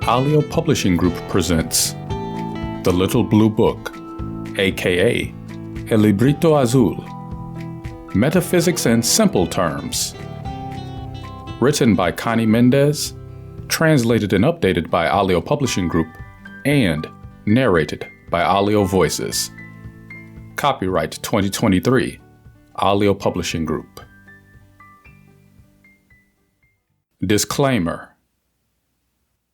Alio Publishing Group presents The Little Blue Book, aka El Librito Azul, Metaphysics in Simple Terms. Written by Conny Mendez, translated and updated by Alio Publishing Group, and narrated by Alio Voices. Copyright 2023, Alio Publishing Group. Disclaimer: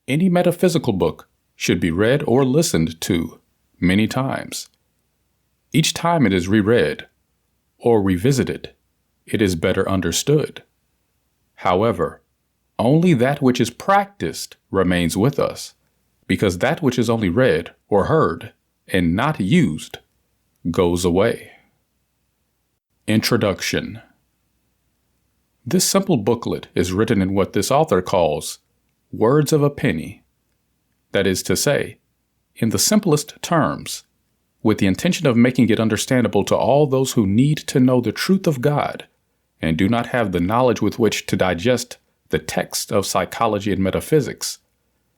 any metaphysical book should be read or listened to many times. Each time it is reread or revisited, it is better understood. However, only that which is practiced remains with us, because that which is only read or heard and not used goes away. Introduction. This simple booklet is written in what this author calls words of a penny. That is to say, in the simplest terms, with the intention of making it understandable to all those who need to know the truth of God and do not have the knowledge with which to digest the text of psychology and metaphysics,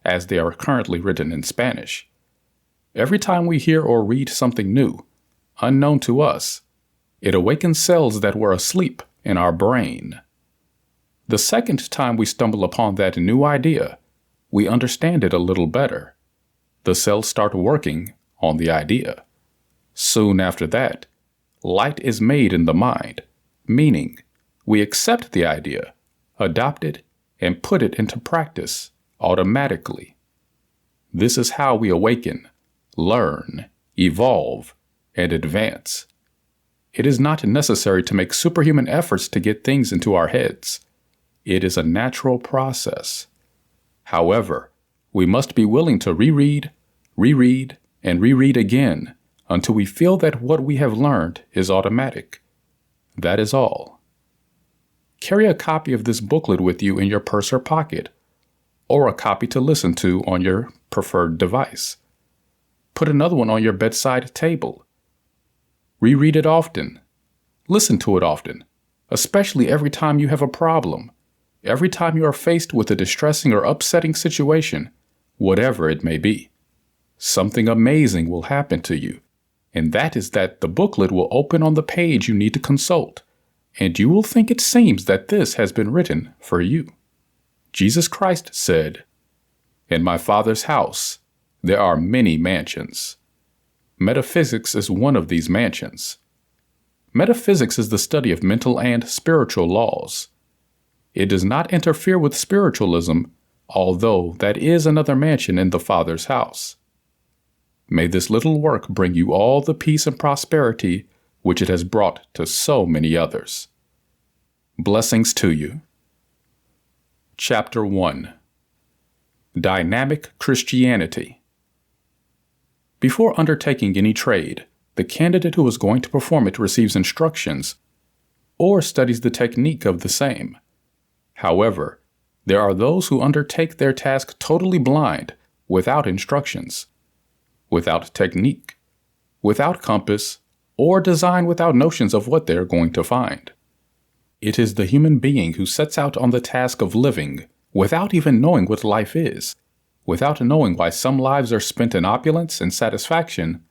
as they are currently written in Spanish. Every time we hear or read something new, unknown to us, it awakens cells that were asleep in our brain. The second time we stumble upon that new idea, we understand it a little better. The cells start working on the idea. Soon after that, light is made in the mind, meaning we accept the idea, adopt it, and put it into practice automatically. This is how we awaken, learn, evolve, and advance. It is not necessary to make superhuman efforts to get things into our heads. It is a natural process. However, we must be willing to reread, and reread again until we feel that what we have learned is automatic. That is all. Carry a copy of this booklet with you in your purse or pocket, or a copy to listen to on your preferred device. Put another one on your bedside table. Reread it often. Listen to it often, especially every time you have a problem. Every time you are faced with a distressing or upsetting situation, whatever it may be, something amazing will happen to you, and that is that the booklet will open on the page you need to consult, and you will think it seems that this has been written for you. Jesus Christ said, "In my Father's house, there are many mansions." Metaphysics is one of these mansions. Metaphysics is the study of mental and spiritual laws. It does not interfere with spiritualism, although that is another mansion in the Father's house. May this little work bring you all the peace and prosperity which it has brought to so many others. Blessings to you. Chapter 1. Dynamic Christianity. Before undertaking any trade, the candidate who is going to perform it receives instructions or studies the technique of the same. However, there are those who undertake their task totally blind, without instructions, without technique, without compass, or design, without notions of what they are going to find. It is the human being who sets out on the task of living without even knowing what life is, without knowing why some lives are spent in opulence and satisfaction,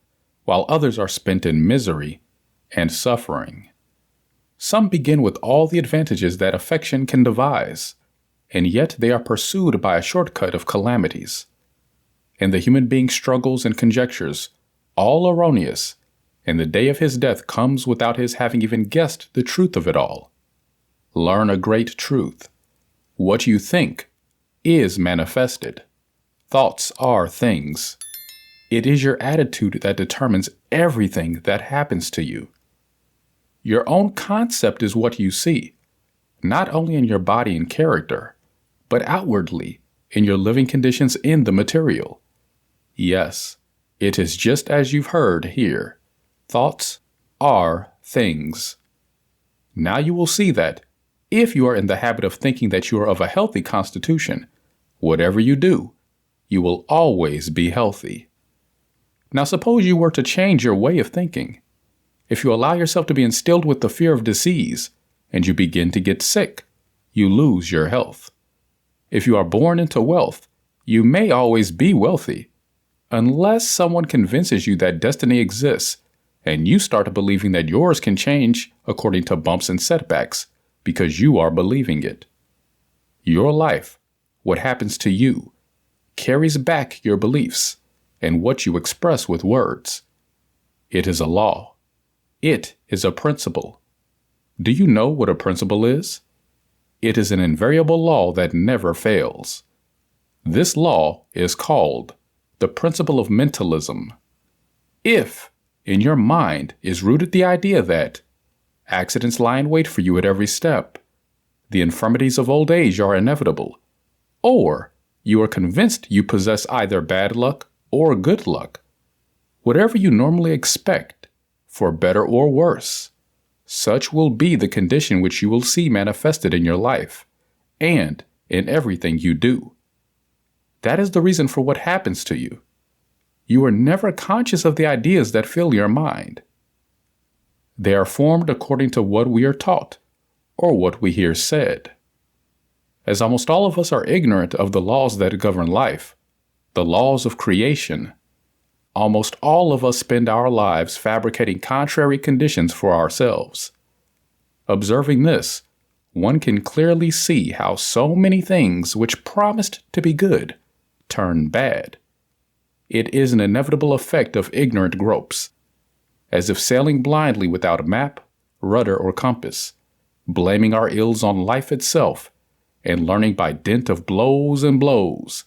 while others are spent in misery and suffering. Some begin with all the advantages that affection can devise, and yet they are pursued by a shortcut of calamities. And the human being struggles and conjectures, all erroneous, and the day of his death comes without his having even guessed the truth of it all. Learn a great truth. What you think is manifested. Thoughts are things. It is your attitude that determines everything that happens to you. Your own concept is what you see, not only in your body and character, but outwardly in your living conditions in the material. Yes, it is just as you've heard here. Thoughts are things. Now you will see that if you are in the habit of thinking that you are of a healthy constitution, whatever you do, you will always be healthy. Now suppose you were to change your way of thinking. If you allow yourself to be instilled with the fear of disease, and you begin to get sick, you lose your health. If you are born into wealth, You may always be wealthy, unless someone convinces you that destiny exists and you start believing that yours can change according to bumps and setbacks because you are believing it. Your life, what happens to you, carries back your beliefs and what you express with words. It is a law. It is a principle. Do you know what a principle is? It is an invariable law that never fails. This law is called the principle of mentalism. If in your mind is rooted the idea that accidents lie in wait for you at every step, the infirmities of old age are inevitable, or you are convinced you possess either bad luck or good luck, whatever you normally expect, for better or worse, such will be the condition which you will see manifested in your life and in everything you do. That is the reason for what happens to you. You are never conscious of the ideas that fill your mind. They are formed according to what we are taught or what we hear said. As almost all of us are ignorant of the laws that govern life, the laws of creation, almost all of us spend our lives fabricating contrary conditions for ourselves. Observing this, one can clearly see how so many things which promised to be good turn bad. It is an inevitable effect of ignorant gropes, as if sailing blindly without a map, rudder, or compass, blaming our ills on life itself, and learning by dint of blows and blows,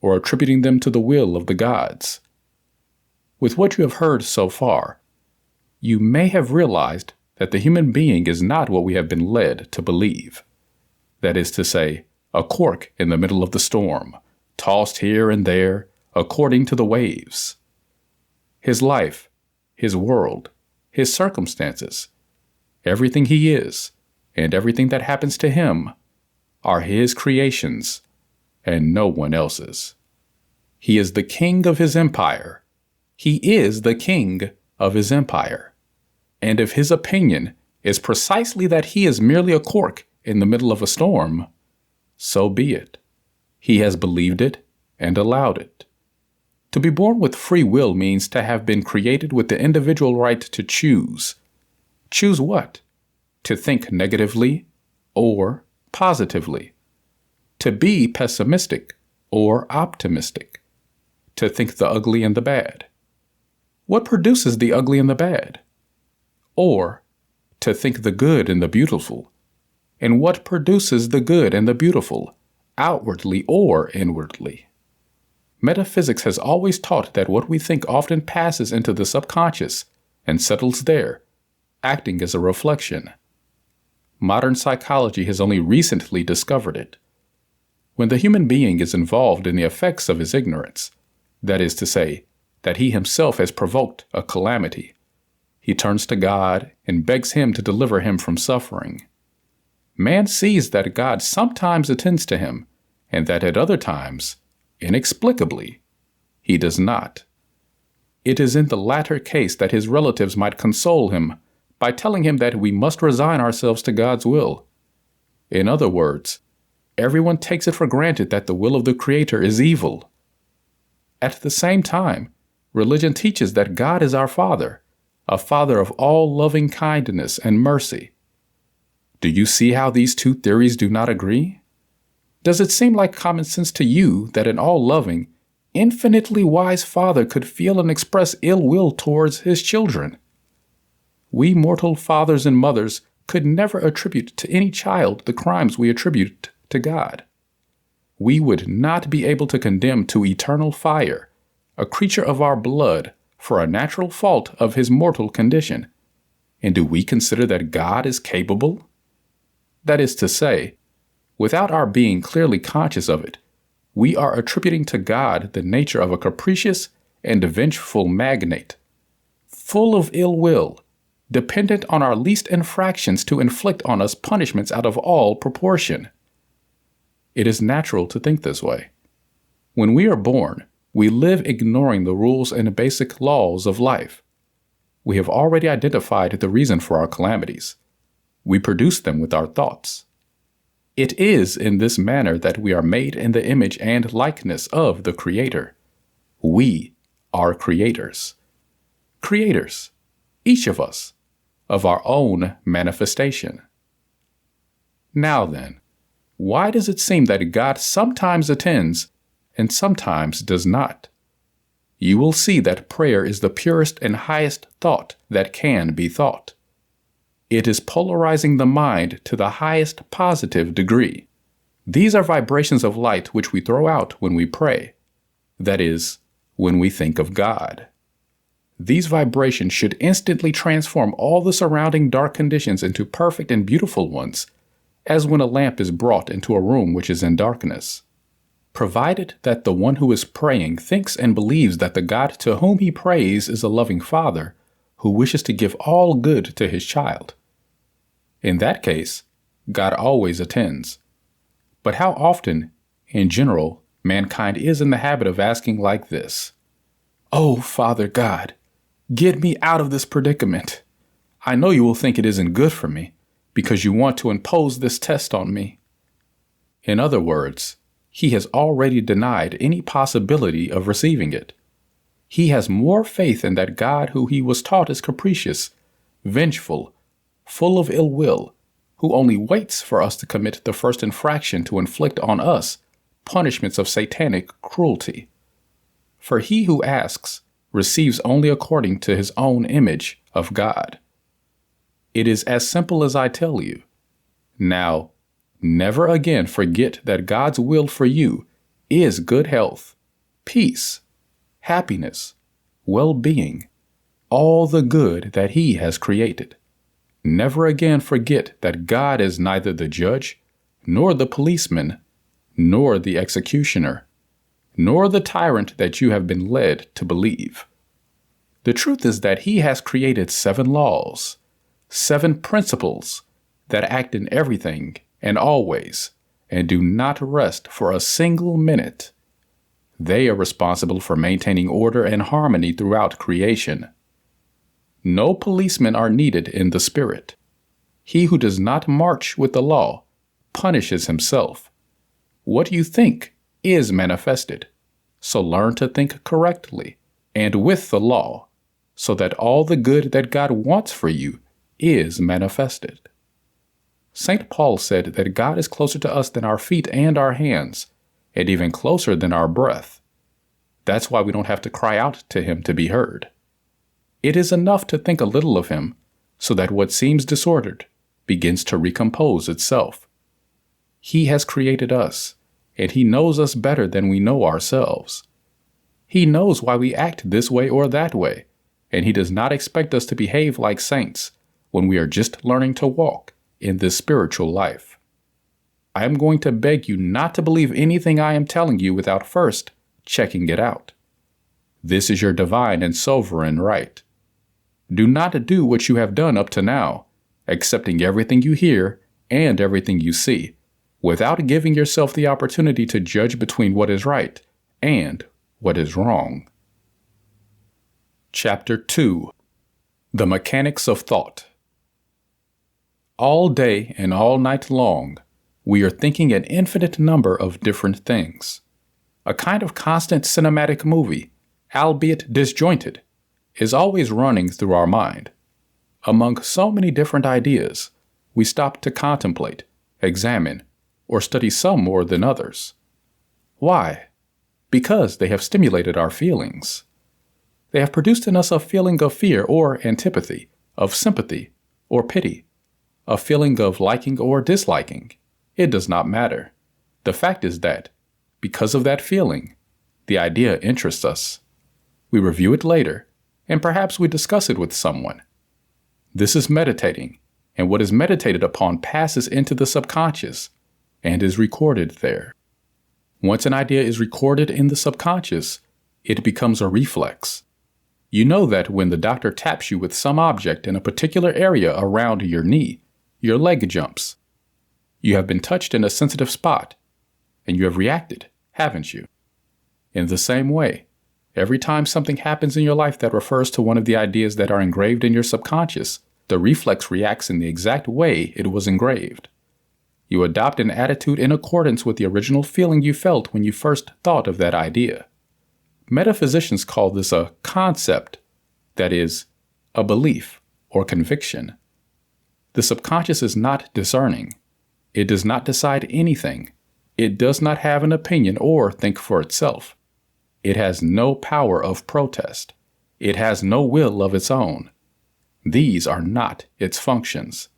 or attributing them to the will of the gods. With what you have heard so far, you may have realized that the human being is not what we have been led to believe. That is to say, a cork in the middle of the storm, tossed here and there according to the waves. His life, his world, his circumstances, everything he is, and everything that happens to him are his creations and no one else's. He is the king of his empire. He is the king of his empire. And if his opinion is precisely that he is merely a cork in the middle of a storm, so be it. He has believed it and allowed it. To be born with free will means to have been created with the individual right to choose. Choose what? To think negatively or positively. To be pessimistic or optimistic. To think the ugly and the bad. What produces the ugly and the bad? Or to think the good and the beautiful. And what produces the good and the beautiful, outwardly or inwardly? Metaphysics has always taught that what we think often passes into the subconscious and settles there, acting as a reflection. Modern psychology has only recently discovered it. When the human being is involved in the effects of his ignorance, that is to say, that he himself has provoked a calamity, he turns to God and begs him to deliver him from suffering. Man sees that God sometimes attends to him, and that at other times, inexplicably, he does not. It is in the latter case that his relatives might console him by telling him that we must resign ourselves to God's will. In other words, everyone takes it for granted that the will of the Creator is evil. At the same time, religion teaches that God is our Father, a Father of all loving kindness and mercy. Do you see how these two theories do not agree? Does it seem like common sense to you that an all-loving, infinitely wise Father could feel and express ill will towards his children? We mortal fathers and mothers could never attribute to any child the crimes we attribute to God. We would not be able to condemn to eternal fire a creature of our blood for a natural fault of his mortal condition. And do we consider that God is capable? That is to say, without our being clearly conscious of it, we are attributing to God the nature of a capricious and vengeful magnate, full of ill will, dependent on our least infractions to inflict on us punishments out of all proportion. It is natural to think this way. When we are born, we live ignoring the rules and basic laws of life. We have already identified the reason for our calamities. We produce them with our thoughts. It is in this manner that we are made in the image and likeness of the Creator. We are creators. Creators, each of us, of our own manifestation. Now then, why does it seem that God sometimes attends and sometimes does not? You will see that prayer is the purest and highest thought that can be thought. It is polarizing the mind to the highest positive degree. These are vibrations of light which we throw out when we pray. That is, when we think of God. These vibrations should instantly transform all the surrounding dark conditions into perfect and beautiful ones, as when a lamp is brought into a room which is in darkness. Provided that the one who is praying thinks and believes that the God to whom he prays is a loving Father who wishes to give all good to his child. In that case, God always attends. But how often, in general, mankind is in the habit of asking like this: "Oh, Father God, get me out of this predicament. I know you will think it isn't good for me because you want to impose this test on me." In other words, he has already denied any possibility of receiving it. He has more faith in that God who he was taught is capricious, vengeful, full of ill will, who only waits for us to commit the first infraction to inflict on us punishments of satanic cruelty. For he who asks receives only according to his own image of God. It is as simple as I tell you. Now, never again forget that God's will for you is good health, peace, happiness, well-being, all the good that he has created. Never again forget that God is neither the judge, nor the policeman, nor the executioner, nor the tyrant that you have been led to believe. The truth is that he has created 7 laws, 7 principles that act in everything and always, and do not rest for a single minute. They are responsible for maintaining order and harmony throughout creation. No policemen are needed in the spirit. He who does not march with the law punishes himself. What you think is manifested. So learn to think correctly and with the law, so that all the good that God wants for you is manifested. St. Paul said that God is closer to us than our feet and our hands, and even closer than our breath. That's why we don't have to cry out to him to be heard. It is enough to think a little of him, so that what seems disordered begins to recompose itself. He has created us, and he knows us better than we know ourselves. He knows why we act this way or that way, and he does not expect us to behave like saints when we are just learning to walk in this spiritual life. I am going to beg you not to believe anything I am telling you without first checking it out. This is your divine and sovereign right. Do not do what you have done up to now, accepting everything you hear and everything you see, without giving yourself the opportunity to judge between what is right and what is wrong. Chapter 2. The Mechanics of Thought. All day and all night long, we are thinking an infinite number of different things. A kind of constant cinematic movie, albeit disjointed, is always running through our mind. Among so many different ideas, we stop to contemplate, examine, or study some more than others. Why? Because they have stimulated our feelings. They have produced in us a feeling of fear or antipathy, of sympathy or pity, a feeling of liking or disliking. It does not matter. The fact is that, because of that feeling, the idea interests us. We review it later, and perhaps we discuss it with someone. This is meditating, and what is meditated upon passes into the subconscious and is recorded there. Once an idea is recorded in the subconscious, it becomes a reflex. You know that when the doctor taps you with some object in a particular area around your knee, your leg jumps. You have been touched in a sensitive spot, and you have reacted, haven't you? In the same way, every time something happens in your life that refers to one of the ideas that are engraved in your subconscious, the reflex reacts in the exact way it was engraved. You adopt an attitude in accordance with the original feeling you felt when you first thought of that idea. Metaphysicians call this a concept, that is, a belief or conviction. The subconscious is not discerning. It does not decide anything. It does not have an opinion or think for itself. It has no power of protest. It has no will of its own. These are not its functions.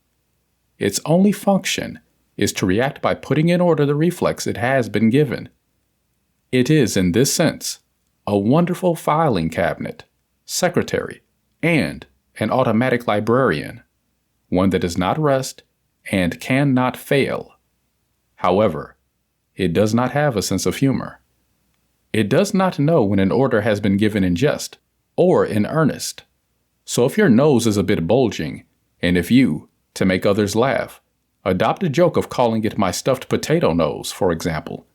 Its only function is to react by putting in order the reflex it has been given. It is, in this sense, a wonderful filing cabinet, secretary, and an automatic librarian, one that does not rest and cannot fail. However, it does not have a sense of humor. It does not know when an order has been given in jest or in earnest. So if your nose is a bit bulging, and if you, to make others laugh, adopt a joke of calling it my stuffed potato nose, for example,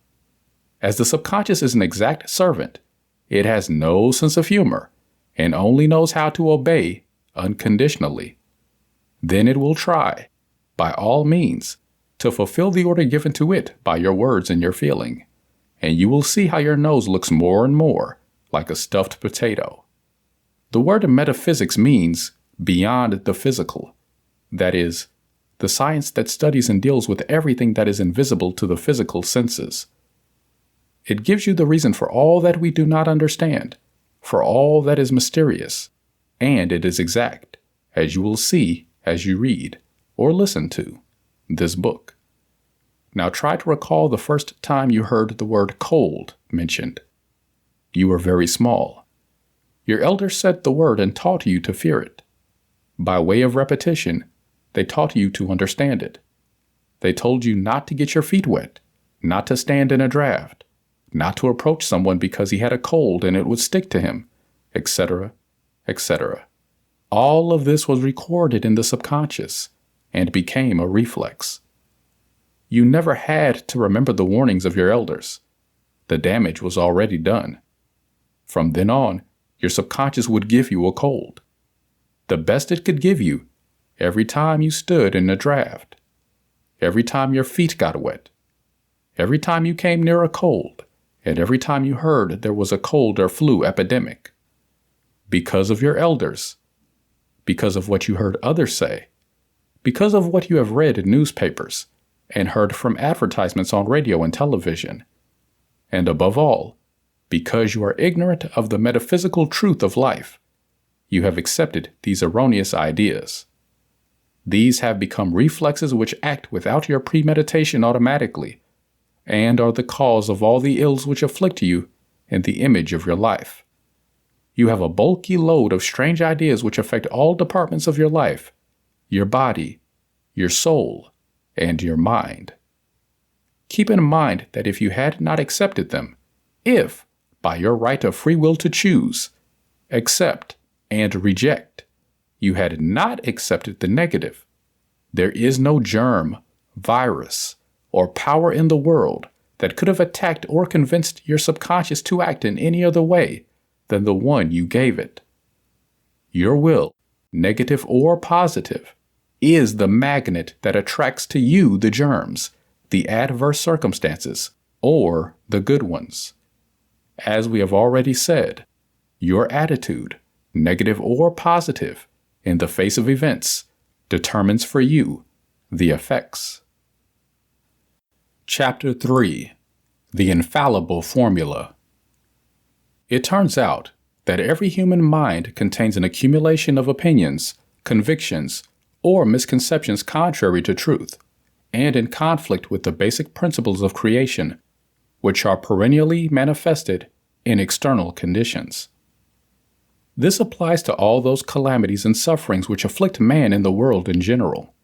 as the subconscious is an exact servant, it has no sense of humor and only knows how to obey unconditionally. Then it will try, by all means, to fulfill the order given to it by your words and your feeling, and you will see how your nose looks more and more like a stuffed potato. The word metaphysics means beyond the physical. That is, the science that studies and deals with everything that is invisible to the physical senses. It gives you the reason for all that we do not understand, for all that is mysterious, and it is exact, as you will see as you read, or listen to, this book. Now try to recall the first time you heard the word cold mentioned. You were very small. Your elders said the word and taught you to fear it. By way of repetition, they taught you to understand it. They told you not to get your feet wet, not to stand in a draft, not to approach someone because he had a cold and it would stick to him, etc., etc. All of this was recorded in the subconscious and became a reflex. You never had to remember the warnings of your elders. The damage was already done. From then on, your subconscious would give you a cold. The best it could give you every time you stood in a draft, every time your feet got wet, every time you came near a cold, and every time you heard there was a cold or flu epidemic. Because of your elders, because of what you heard others say, because of what you have read in newspapers and heard from advertisements on radio and television, and above all, because you are ignorant of the metaphysical truth of life, you have accepted these erroneous ideas. These have become reflexes which act without your premeditation automatically, and are the cause of all the ills which afflict you in the image of your life. You have a bulky load of strange ideas which affect all departments of your life, your body, your soul, and your mind. Keep in mind that if you had not accepted them, if, by your right of free will to choose, accept, and reject, you had not accepted the negative, there is no germ, virus, or power in the world that could have attacked or convinced your subconscious to act in any other way than the one you gave it. Your will, negative or positive, is the magnet that attracts to you the germs, the adverse circumstances, or the good ones. As we have already said, your attitude, negative or positive, in the face of events, determines for you the effects. Chapter 3. The Infallible Formula. It turns out that every human mind contains an accumulation of opinions, convictions, or misconceptions contrary to truth, and in conflict with the basic principles of creation, which are perennially manifested in external conditions. This applies to all those calamities and sufferings which afflict man in the world in general.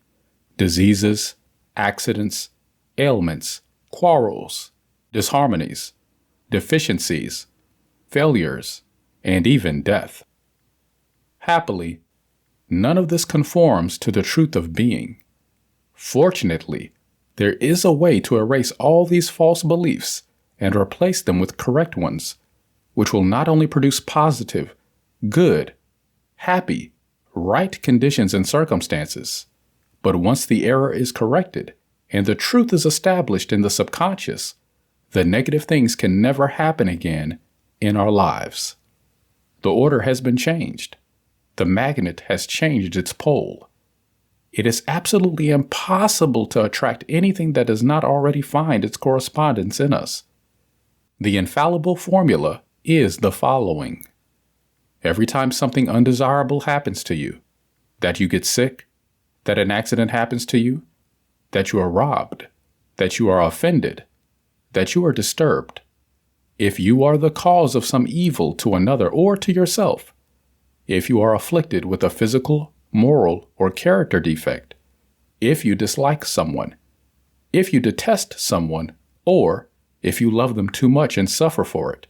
Diseases, accidents, ailments, quarrels, disharmonies, deficiencies, failures, and even death. Happily, none of this conforms to the truth of being. Fortunately, there is a way to erase all these false beliefs and replace them with correct ones, which will not only produce positive, good, happy, right conditions and circumstances, but once the error is corrected and the truth is established in the subconscious, the negative things can never happen again in our lives. The order has been changed. The magnet has changed its pole. It is absolutely impossible to attract anything that does not already find its correspondence in us. The infallible formula is the following. Every time something undesirable happens to you, that you get sick, that an accident happens to you, that you are robbed, that you are offended, that you are disturbed, if you are the cause of some evil to another or to yourself, if you are afflicted with a physical, moral, or character defect, if you dislike someone, if you detest someone, or if you love them too much and suffer for it,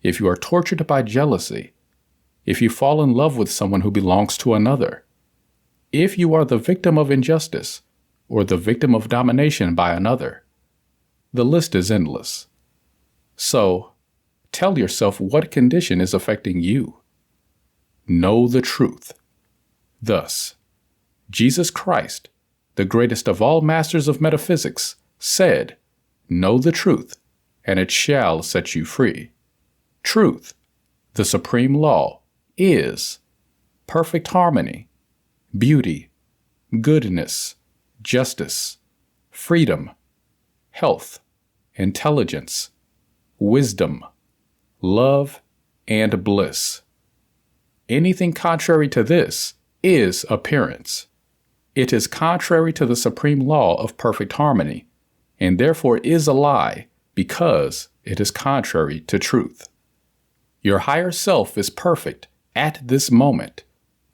if you are tortured by jealousy, if you fall in love with someone who belongs to another, if you are the victim of injustice or the victim of domination by another, the list is endless. So, tell yourself what condition is affecting you. Know the truth. Thus, Jesus Christ, the greatest of all masters of metaphysics, said, "Know the truth, and it shall set you free." Truth, the supreme law, is perfect harmony, beauty, goodness, justice, freedom, health, intelligence, wisdom, love, and bliss. Anything contrary to this is appearance. It is contrary to the supreme law of perfect harmony, and therefore is a lie because it is contrary to truth. Your higher self is perfect at this moment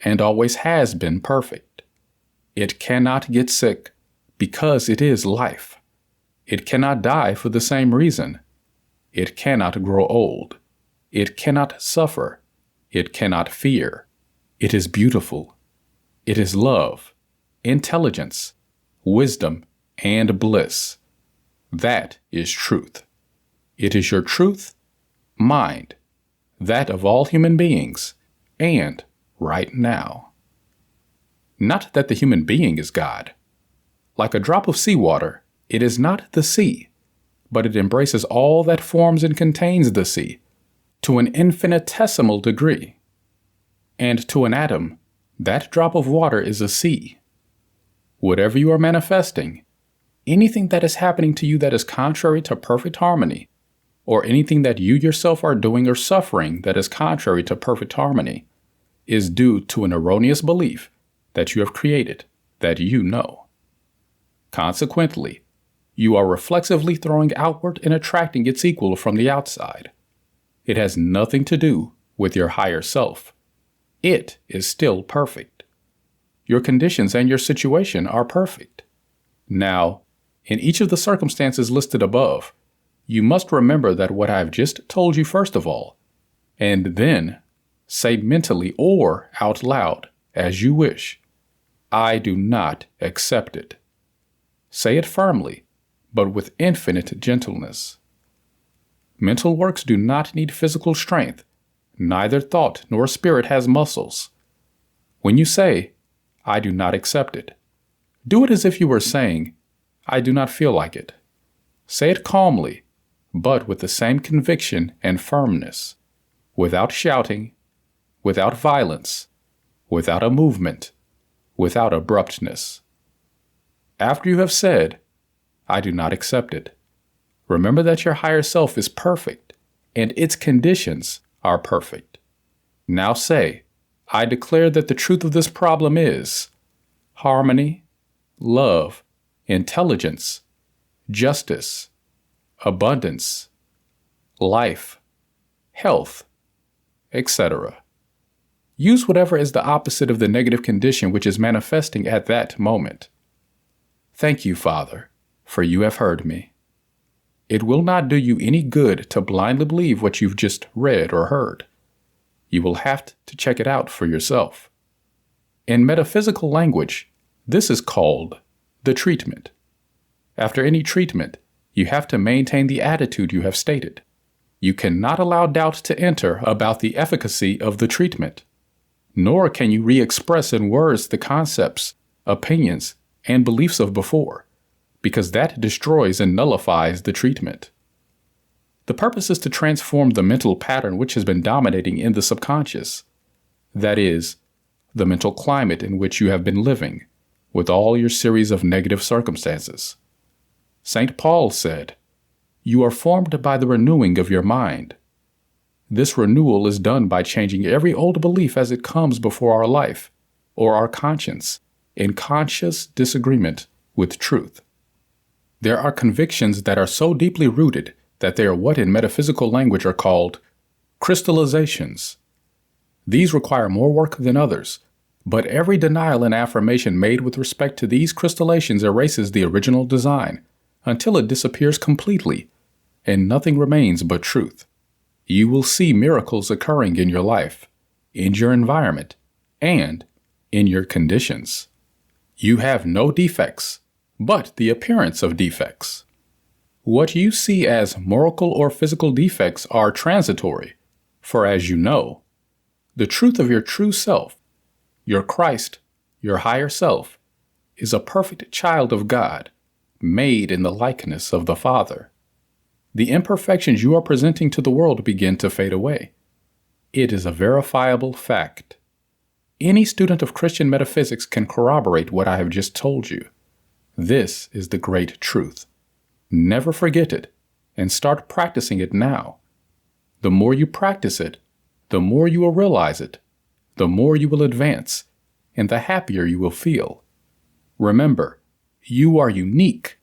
and always has been perfect. It cannot get sick because it is life. It cannot die for the same reason. It cannot grow old. It cannot suffer. It cannot fear. It is beautiful. It is love, intelligence, wisdom, and bliss. That is truth. It is your truth, mind, that of all human beings, and right now. Not that the human being is God. Like a drop of seawater, it is not the sea, but it embraces all that forms and contains the sea to an infinitesimal degree. And to an atom, that drop of water is a sea. Whatever you are manifesting, anything that is happening to you that is contrary to perfect harmony, or anything that you yourself are doing or suffering that is contrary to perfect harmony, is due to an erroneous belief that you have created, that you know. Consequently, you are reflexively throwing outward and attracting its equal from the outside. It has nothing to do with your higher self. It is still perfect. Your conditions and your situation are perfect. Now, in each of the circumstances listed above, you must remember that what I have just told you first of all, and then say mentally or out loud, as you wish, "I do not accept it." Say it firmly, but with infinite gentleness. Mental works do not need physical strength. Neither thought nor spirit has muscles. When you say, "I do not accept it," do it as if you were saying, "I do not feel like it." Say it calmly, but with the same conviction and firmness, without shouting, without violence, without a movement, without abruptness. After you have said, "I do not accept it," remember that your higher self is perfect, and its conditions are perfect. Now say, "I declare that the truth of this problem is harmony, love, intelligence, justice, abundance, life, health, etc." Use whatever is the opposite of the negative condition which is manifesting at that moment. Thank you, Father, for you have heard me. It will not do you any good to blindly believe what you've just read or heard. You will have to check it out for yourself. In metaphysical language, this is called the treatment. After any treatment, you have to maintain the attitude you have stated. You cannot allow doubt to enter about the efficacy of the treatment, nor can you re-express in words the concepts, opinions, and beliefs of before, because that destroys and nullifies the treatment. The purpose is to transform the mental pattern which has been dominating in the subconscious. That is, the mental climate in which you have been living, with all your series of negative circumstances. St. Paul said, "You are formed by the renewing of your mind." This renewal is done by changing every old belief as it comes before our life, or our conscience, in conscious disagreement with truth. There are convictions that are so deeply rooted that they are what in metaphysical language are called crystallizations. These require more work than others, but every denial and affirmation made with respect to these crystallizations erases the original design until it disappears completely, and nothing remains but truth. You will see miracles occurring in your life, in your environment, and in your conditions. You have no defects, but the appearance of defects. What you see as moral or physical defects are transitory, for as you know, the truth of your true self, your Christ, your higher self, is a perfect child of God, made in the likeness of the Father. The imperfections you are presenting to the world begin to fade away. It is a verifiable fact. Any student of Christian metaphysics can corroborate what I have just told you. This is the great truth. Never forget it, and start practicing it now. The more you practice it, the more you will realize it, the more you will advance, and the happier you will feel. Remember, you are unique,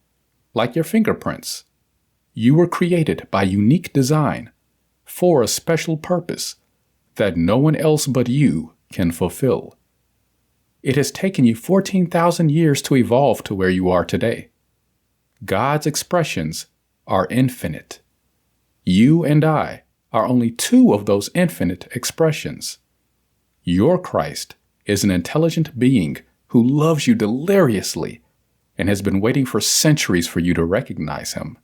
like your fingerprints. You were created by unique design, for a special purpose that no one else but you can fulfill. It has taken you 14,000 years to evolve to where you are today. God's expressions are infinite. You and I are only two of those infinite expressions. Your Christ is an intelligent being who loves you deliriously and has been waiting for centuries for you to recognize him.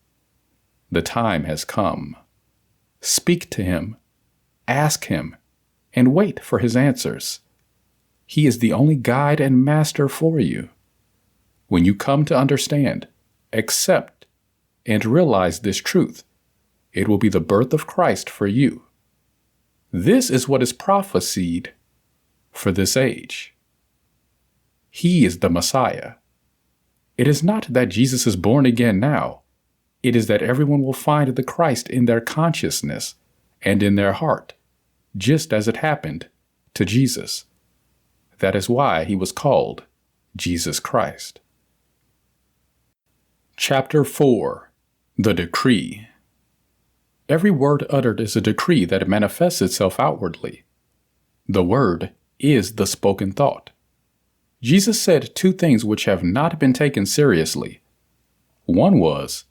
The time has come. Speak to him, ask him, and wait for his answers. He is the only guide and master for you. When you come to understand, accept, and realize this truth, it will be the birth of Christ for you. This is what is prophesied for this age. He is the Messiah. It is not that Jesus is born again now. It is that everyone will find the Christ in their consciousness and in their heart, just as it happened to Jesus. That is why he was called Jesus Christ. Chapter 4. The Decree. Every word uttered is a decree that manifests itself outwardly. The word is the spoken thought. Jesus said two things which have not been taken seriously. One was,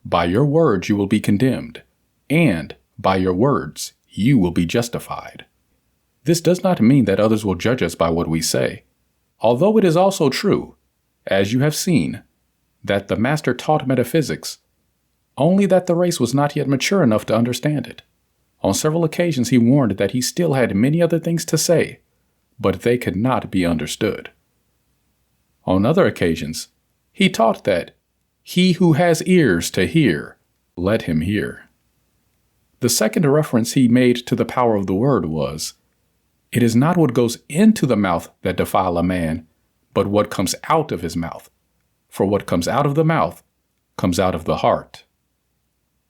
"By your words you will be condemned, and by your words you will be justified." This does not mean that others will judge us by what we say, although it is also true, as you have seen, that the Master taught metaphysics, only that the race was not yet mature enough to understand it. On several occasions he warned that he still had many other things to say, but they could not be understood. On other occasions, he taught that he who has ears to hear, let him hear. The second reference he made to the power of the word was, "It is not what goes into the mouth that defile a man, but what comes out of his mouth. For what comes out of the mouth comes out of the heart."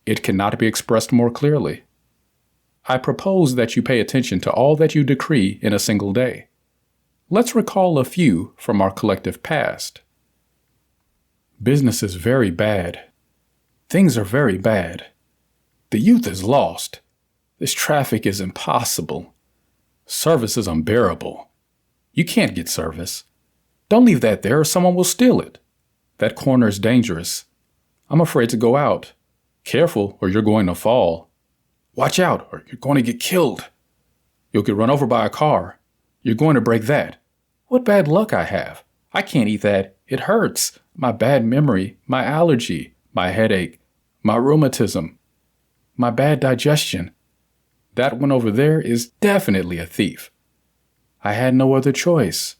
It cannot be expressed more clearly. I propose that you pay attention to all that you decree in a single day. Let's recall a few from our collective past. Business is very bad. Things are very bad. The youth is lost. This traffic is impossible. Service is unbearable. You can't get service. Don't leave that there or someone will steal it. That corner is dangerous. I'm afraid to go out. Careful or you're going to fall. Watch out or you're going to get killed. You'll get run over by a car. You're going to break that. What bad luck I have. I can't eat that. It hurts. My bad memory, my allergy, my headache, my rheumatism, my bad digestion. That one over there is definitely a thief. I had no other choice.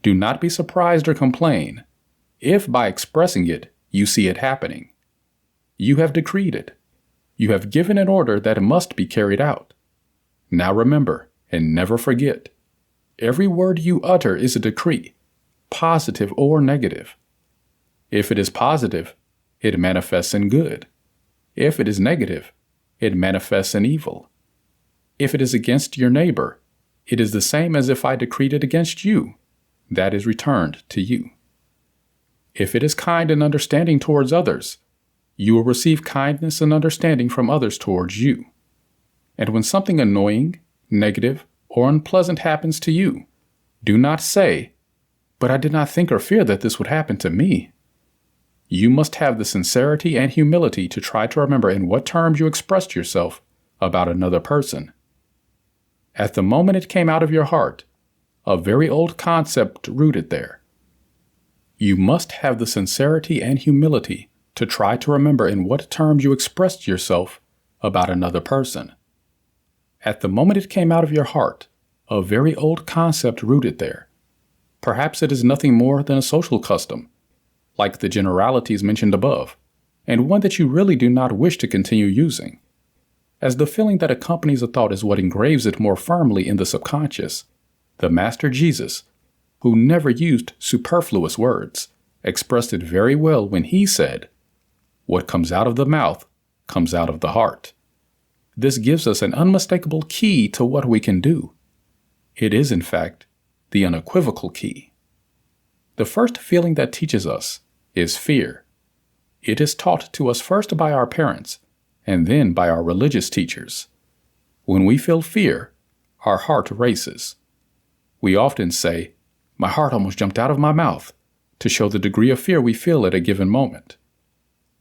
Do not be surprised or complain. if by expressing it you see it happening. You have decreed it. You have given an order that must be carried out. Now remember, and never forget, every word you utter is a decree, positive or negative. If it is positive, it manifests in good. If it is negative, it manifests in evil. If it is against your neighbor, it is the same as if I decreed it against you. That is returned to you. If it is kind and understanding towards others, you will receive kindness and understanding from others towards you. And when something annoying, negative, or unpleasant happens to you, do not say, "But I did not think or fear that this would happen to me." You must have the sincerity and humility to try to remember in what terms you expressed yourself about another person. At the moment it came out of your heart, a very old concept rooted there. You must have the sincerity and humility to try to remember in what terms you expressed yourself about another person. At the moment it came out of your heart, a very old concept rooted there. Perhaps it is nothing more than a social custom, like the generalities mentioned above, and one that you really do not wish to continue using, as the feeling that accompanies a thought is what engraves it more firmly in the subconscious. The Master Jesus, who never used superfluous words, expressed it very well when he said, "What comes out of the mouth comes out of the heart." This gives us an unmistakable key to what we can do. It is, in fact, the unequivocal key. The first feeling that teaches us is fear. It is taught to us first by our parents, and then by our religious teachers. When we feel fear, our heart races. We often say, "My heart almost jumped out of my mouth," to show the degree of fear we feel at a given moment.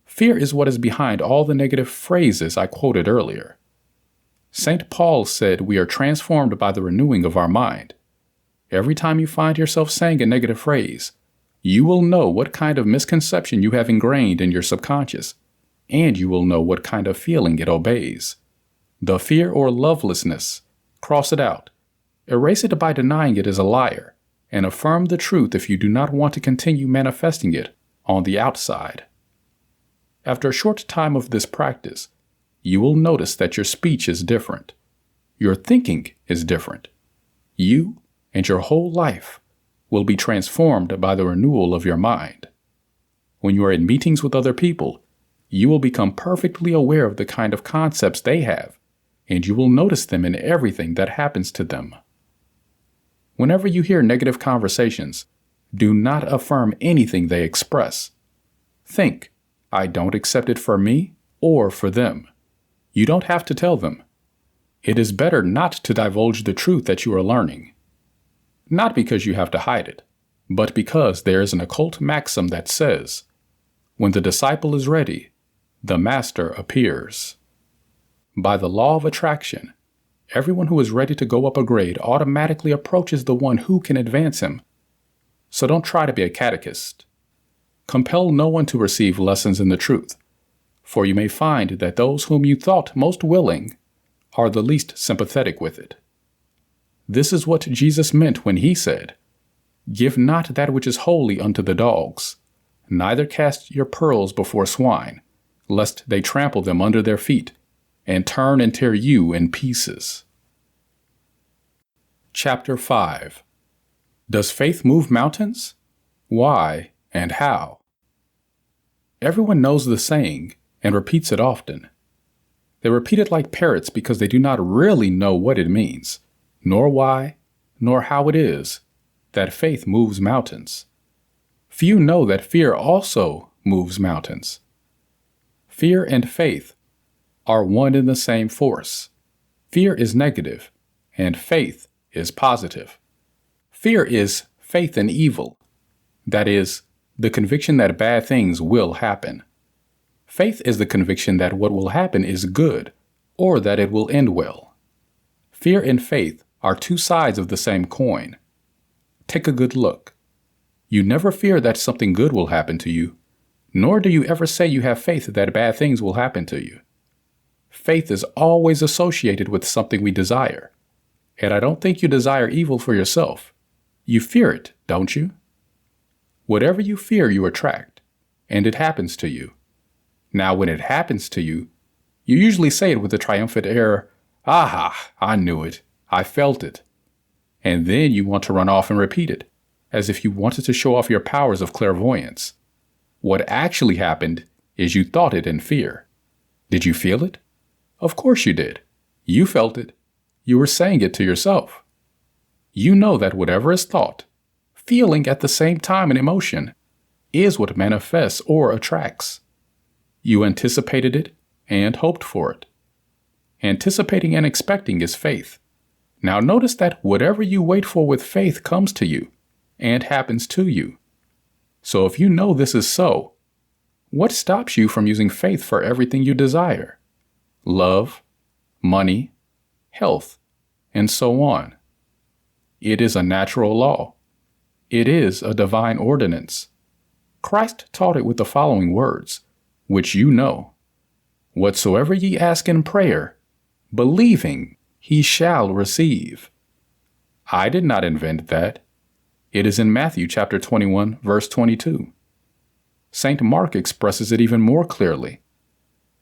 Fear is what is behind all the negative phrases I quoted earlier. St. Paul said we are transformed by the renewing of our mind. Every time you find yourself saying a negative phrase, you will know what kind of misconception you have ingrained in your subconscious, and you will know what kind of feeling it obeys. The fear or lovelessness, cross it out, erase it by denying it as a liar, and affirm the truth if you do not want to continue manifesting it on the outside. After a short time of this practice, you will notice that your speech is different. Your thinking is different. You and your whole life will be transformed by the renewal of your mind. When you are in meetings with other people, you will become perfectly aware of the kind of concepts they have, and you will notice them in everything that happens to them. Whenever you hear negative conversations, do not affirm anything they express. Think, "I don't accept it for me or for them." You don't have to tell them. It is better not to divulge the truth that you are learning. Not because you have to hide it, but because there is an occult maxim that says, "When the disciple is ready, the master appears." By the law of attraction, everyone who is ready to go up a grade automatically approaches the one who can advance him. So don't try to be a catechist. Compel no one to receive lessons in the truth, for you may find that those whom you thought most willing are the least sympathetic with it. This is what Jesus meant when he said, "Give not that which is holy unto the dogs, neither cast your pearls before swine, lest they trample them under their feet, and turn and tear you in pieces." Chapter 5. Does faith move mountains? Why and how? Everyone knows the saying and repeats it often. They repeat it like parrots because they do not really know what it means, nor why, nor how it is that faith moves mountains. Few know that fear also moves mountains. Fear and faith are one and the same force. Fear is negative, and faith is positive. Fear is faith in evil, that is, the conviction that bad things will happen. Faith is the conviction that what will happen is good, or that it will end well. Fear and faith are two sides of the same coin. Take a good look. You never fear that something good will happen to you, nor do you ever say you have faith that bad things will happen to you. Faith is always associated with something we desire, and I don't think you desire evil for yourself. You fear it, don't you? Whatever you fear, you attract, and it happens to you. Now, when it happens to you, you usually say it with a triumphant air, "Aha, I knew it. I felt it." And then you want to run off and repeat it, as if you wanted to show off your powers of clairvoyance. What actually happened is you thought it in fear. Did you feel it? Of course you did. You felt it. You were saying it to yourself. You know that whatever is thought, feeling at the same time an emotion, is what manifests or attracts. You anticipated it and hoped for it. Anticipating and expecting is faith. Now notice that whatever you wait for with faith comes to you and happens to you. So if you know this is so, what stops you from using faith for everything you desire? Love, money, health, and so on. It is a natural law. It is a divine ordinance. Christ taught it with the following words, which you know. Whatsoever ye ask in prayer, believing, he shall receive. I did not invent that. It is in Matthew chapter 21, verse 22. St. Mark expresses it even more clearly.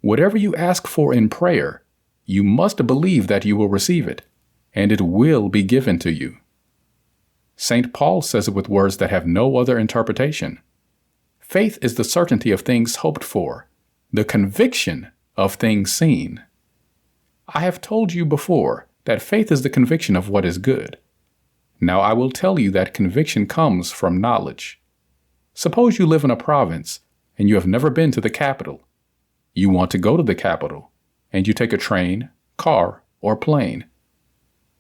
Whatever you ask for in prayer, you must believe that you will receive it, and it will be given to you. St. Paul says it with words that have no other interpretation. Faith is the certainty of things hoped for, the conviction of things seen. I have told you before that faith is the conviction of what is good. Now I will tell you that conviction comes from knowledge. Suppose you live in a province and you have never been to the capital. You want to go to the capital, and you take a train, car, or plane.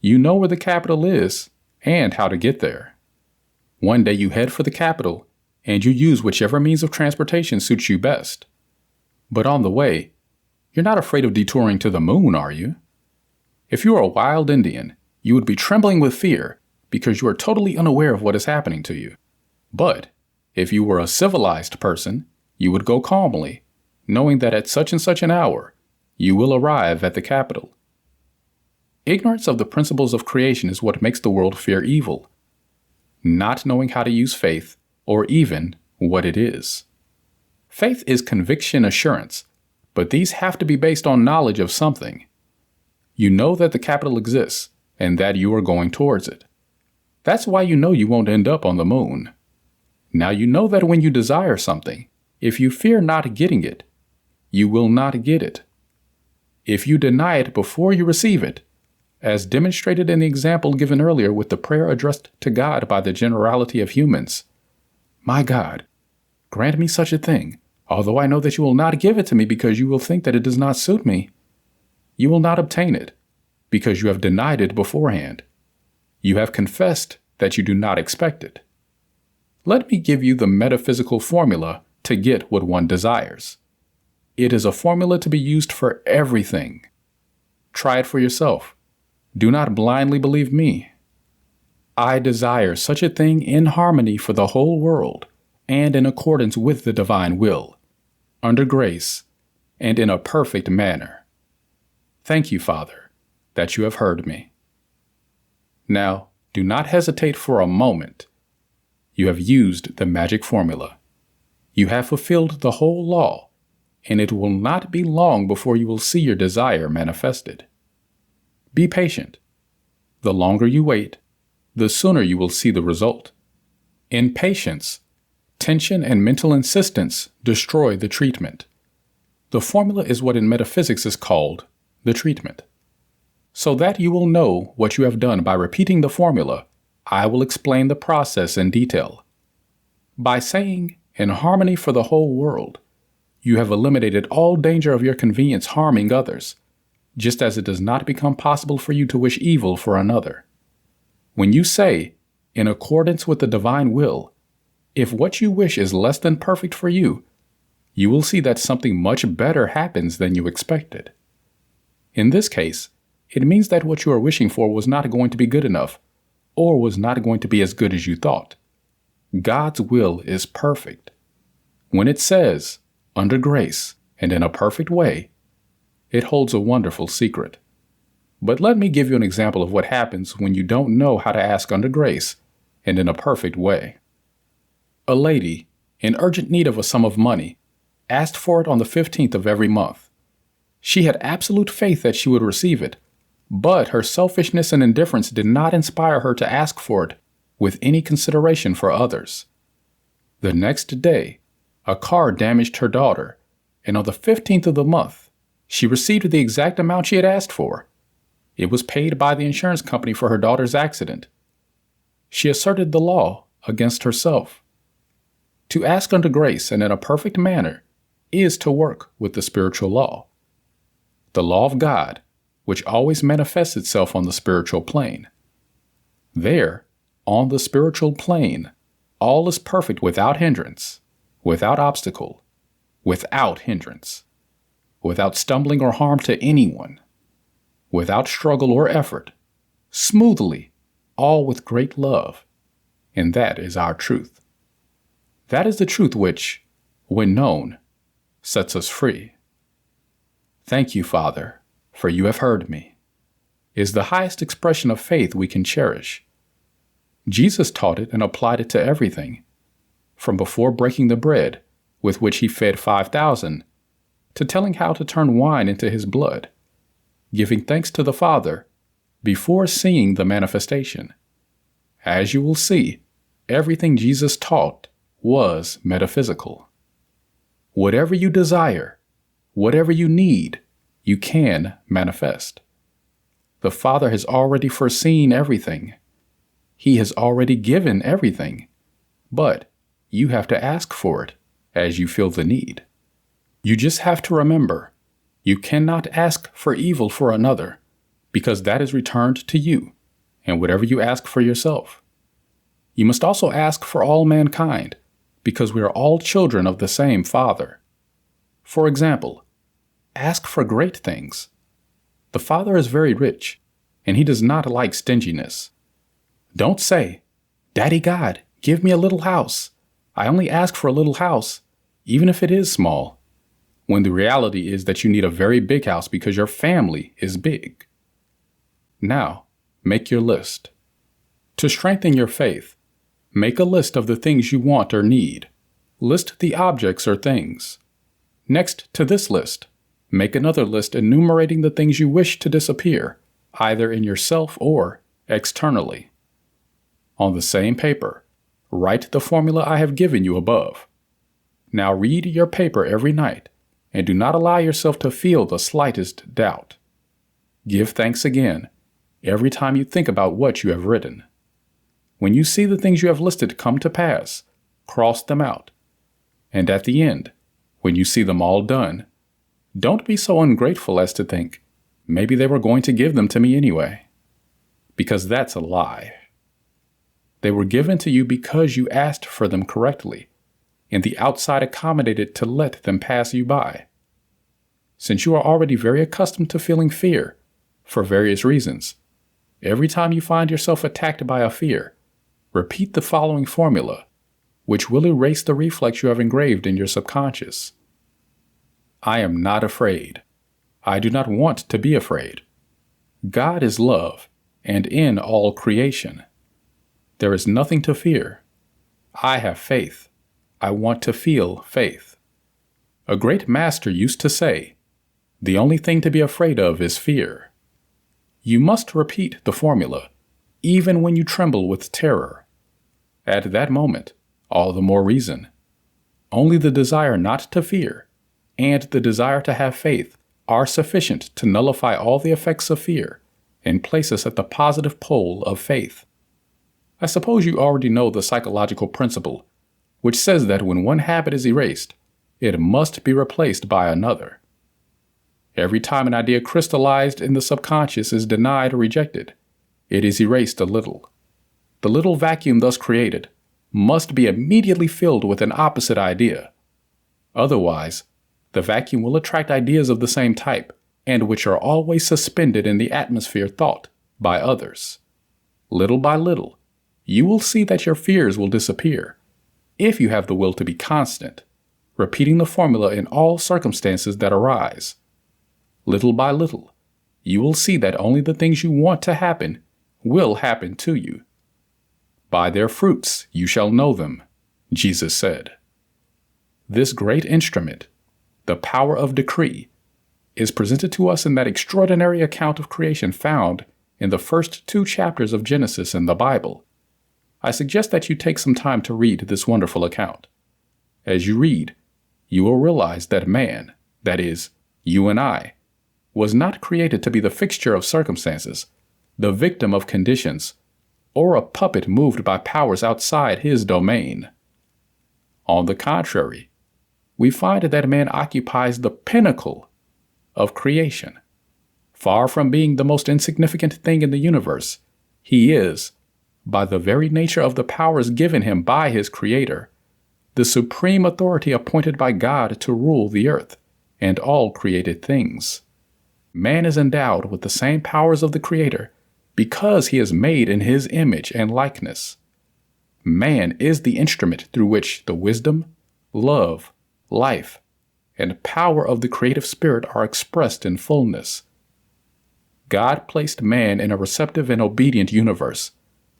You know where the capital is and how to get there. One day you head for the capital, and you use whichever means of transportation suits you best. But on the way, you're not afraid of detouring to the moon, are you? If you were a wild Indian, you would be trembling with fear because you are totally unaware of what is happening to you. But if you were a civilized person, you would go calmly, knowing that at such and such an hour, you will arrive at the capital. Ignorance of the principles of creation is what makes the world fear evil, not knowing how to use faith or even what it is. Faith is conviction assurance, but these have to be based on knowledge of something. You know that the capital exists and that you are going towards it. That's why you know you won't end up on the moon. Now you know that when you desire something, if you fear not getting it, you will not get it. If you deny it before you receive it, as demonstrated in the example given earlier with the prayer addressed to God by the generality of humans, "My God, grant me such a thing, although I know that you will not give it to me because you will think that it does not suit me." You will not obtain it because you have denied it beforehand. You have confessed that you do not expect it. Let me give you the metaphysical formula to get what one desires. It is a formula to be used for everything. Try it for yourself. Do not blindly believe me. I desire such a thing in harmony for the whole world and in accordance with the divine will, under grace, and in a perfect manner. Thank you, Father, that you have heard me. Now, do not hesitate for a moment. You have used the magic formula. You have fulfilled the whole law, and it will not be long before you will see your desire manifested. Be patient. The longer you wait, the sooner you will see the result. In patience, tension and mental insistence destroy the treatment. The formula is what in metaphysics is called the treatment. So that you will know what you have done by repeating the formula, I will explain the process in detail. By saying, "in harmony for the whole world," you have eliminated all danger of your convenience harming others, just as it does not become possible for you to wish evil for another. When you say, "in accordance with the divine will," if what you wish is less than perfect for you, you will see that something much better happens than you expected. In this case, it means that what you are wishing for was not going to be good enough, or was not going to be as good as you thought. God's will is perfect. When it says, "under grace and in a perfect way," it holds a wonderful secret. But let me give you an example of what happens when you don't know how to ask under grace and in a perfect way. A lady, in urgent need of a sum of money, asked for it on the 15th of every month. She had absolute faith that she would receive it, but her selfishness and indifference did not inspire her to ask for it with any consideration for others. The next day, a car damaged her daughter, and on the 15th of the month, she received the exact amount she had asked for. It was paid by the insurance company for her daughter's accident. She asserted the law against herself. To ask under grace and in a perfect manner is to work with the spiritual law. The law of God, which always manifests itself on the spiritual plane. There, on the spiritual plane, all is perfect without hindrance, without obstacle, without hindrance, without stumbling or harm to anyone, without struggle or effort, smoothly, all with great love. And that is our truth. That is the truth which, when known, sets us free. Thank you, Father, for you have heard me, is the highest expression of faith we can cherish. Jesus taught it and applied it to everything, from before breaking the bread with which he fed 5,000, to telling how to turn wine into his blood, giving thanks to the Father before seeing the manifestation. As you will see, everything Jesus taught was metaphysical. Whatever you desire, whatever you need, you can manifest. The Father has already foreseen everything. He has already given everything, but you have to ask for it as you feel the need. You just have to remember, you cannot ask for evil for another, because that is returned to you, and whatever you ask for yourself. You must also ask for all mankind, because we are all children of the same Father. For example, ask for great things. The Father is very rich, and he does not like stinginess. Don't say, "Daddy God, give me a little house. I only ask for a little house, even if it is small," when the reality is that you need a very big house because your family is big. Now, make your list. To strengthen your faith, make a list of the things you want or need. List the objects or things. Next to this list, make another list enumerating the things you wish to disappear, either in yourself or externally. On the same paper, write the formula I have given you above. Now read your paper every night, and do not allow yourself to feel the slightest doubt. Give thanks again every time you think about what you have written. When you see the things you have listed come to pass, cross them out. And at the end, when you see them all done, don't be so ungrateful as to think, maybe they were going to give them to me anyway. Because that's a lie. They were given to you because you asked for them correctly, and the outside accommodated to let them pass you by. Since you are already very accustomed to feeling fear, for various reasons, every time you find yourself attacked by a fear, repeat the following formula, which will erase the reflex you have engraved in your subconscious. I am not afraid. I do not want to be afraid. God is love, and in all creation. There is nothing to fear. I have faith. I want to feel faith. A great master used to say, the only thing to be afraid of is fear. You must repeat the formula, even when you tremble with terror. At that moment, all the more reason. Only the desire not to fear and the desire to have faith are sufficient to nullify all the effects of fear and place us at the positive pole of faith. I suppose you already know the psychological principle, which says that when one habit is erased, it must be replaced by another. Every time an idea crystallized in the subconscious is denied or rejected, it is erased a little. The little vacuum thus created must be immediately filled with an opposite idea. Otherwise, the vacuum will attract ideas of the same type, and which are always suspended in the atmosphere thought by others. Little by little, you will see that your fears will disappear, if you have the will to be constant, repeating the formula in all circumstances that arise. Little by little, you will see that only the things you want to happen will happen to you. By their fruits you shall know them. Jesus said. This great instrument, the power of decree, is presented to us in that extraordinary account of creation found in the first 2 chapters of Genesis in the Bible. I suggest that you take some time to read this wonderful account. As you read, you will realize that man, that is, you and I, was not created to be the fixture of circumstances, the victim of conditions, or a puppet moved by powers outside his domain. On the contrary, we find that man occupies the pinnacle of creation. Far from being the most insignificant thing in the universe, he is, by the very nature of the powers given him by his Creator, the supreme authority appointed by God to rule the earth and all created things. Man is endowed with the same powers of the Creator because he is made in his image and likeness. Man is the instrument through which the wisdom, love, life, and power of the creative spirit are expressed in fullness. God placed man in a receptive and obedient universe,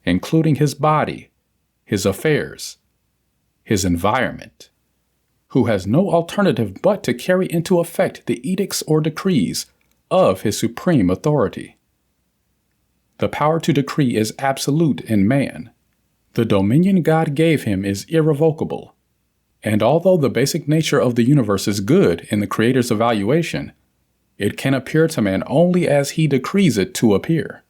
including his body, his affairs, his environment, who has no alternative but to carry into effect the edicts or decrees of his supreme authority. The power to decree is absolute in man. The dominion God gave him is irrevocable. And although the basic nature of the universe is good in the Creator's evaluation, it can appear to man only as he decrees it to appear.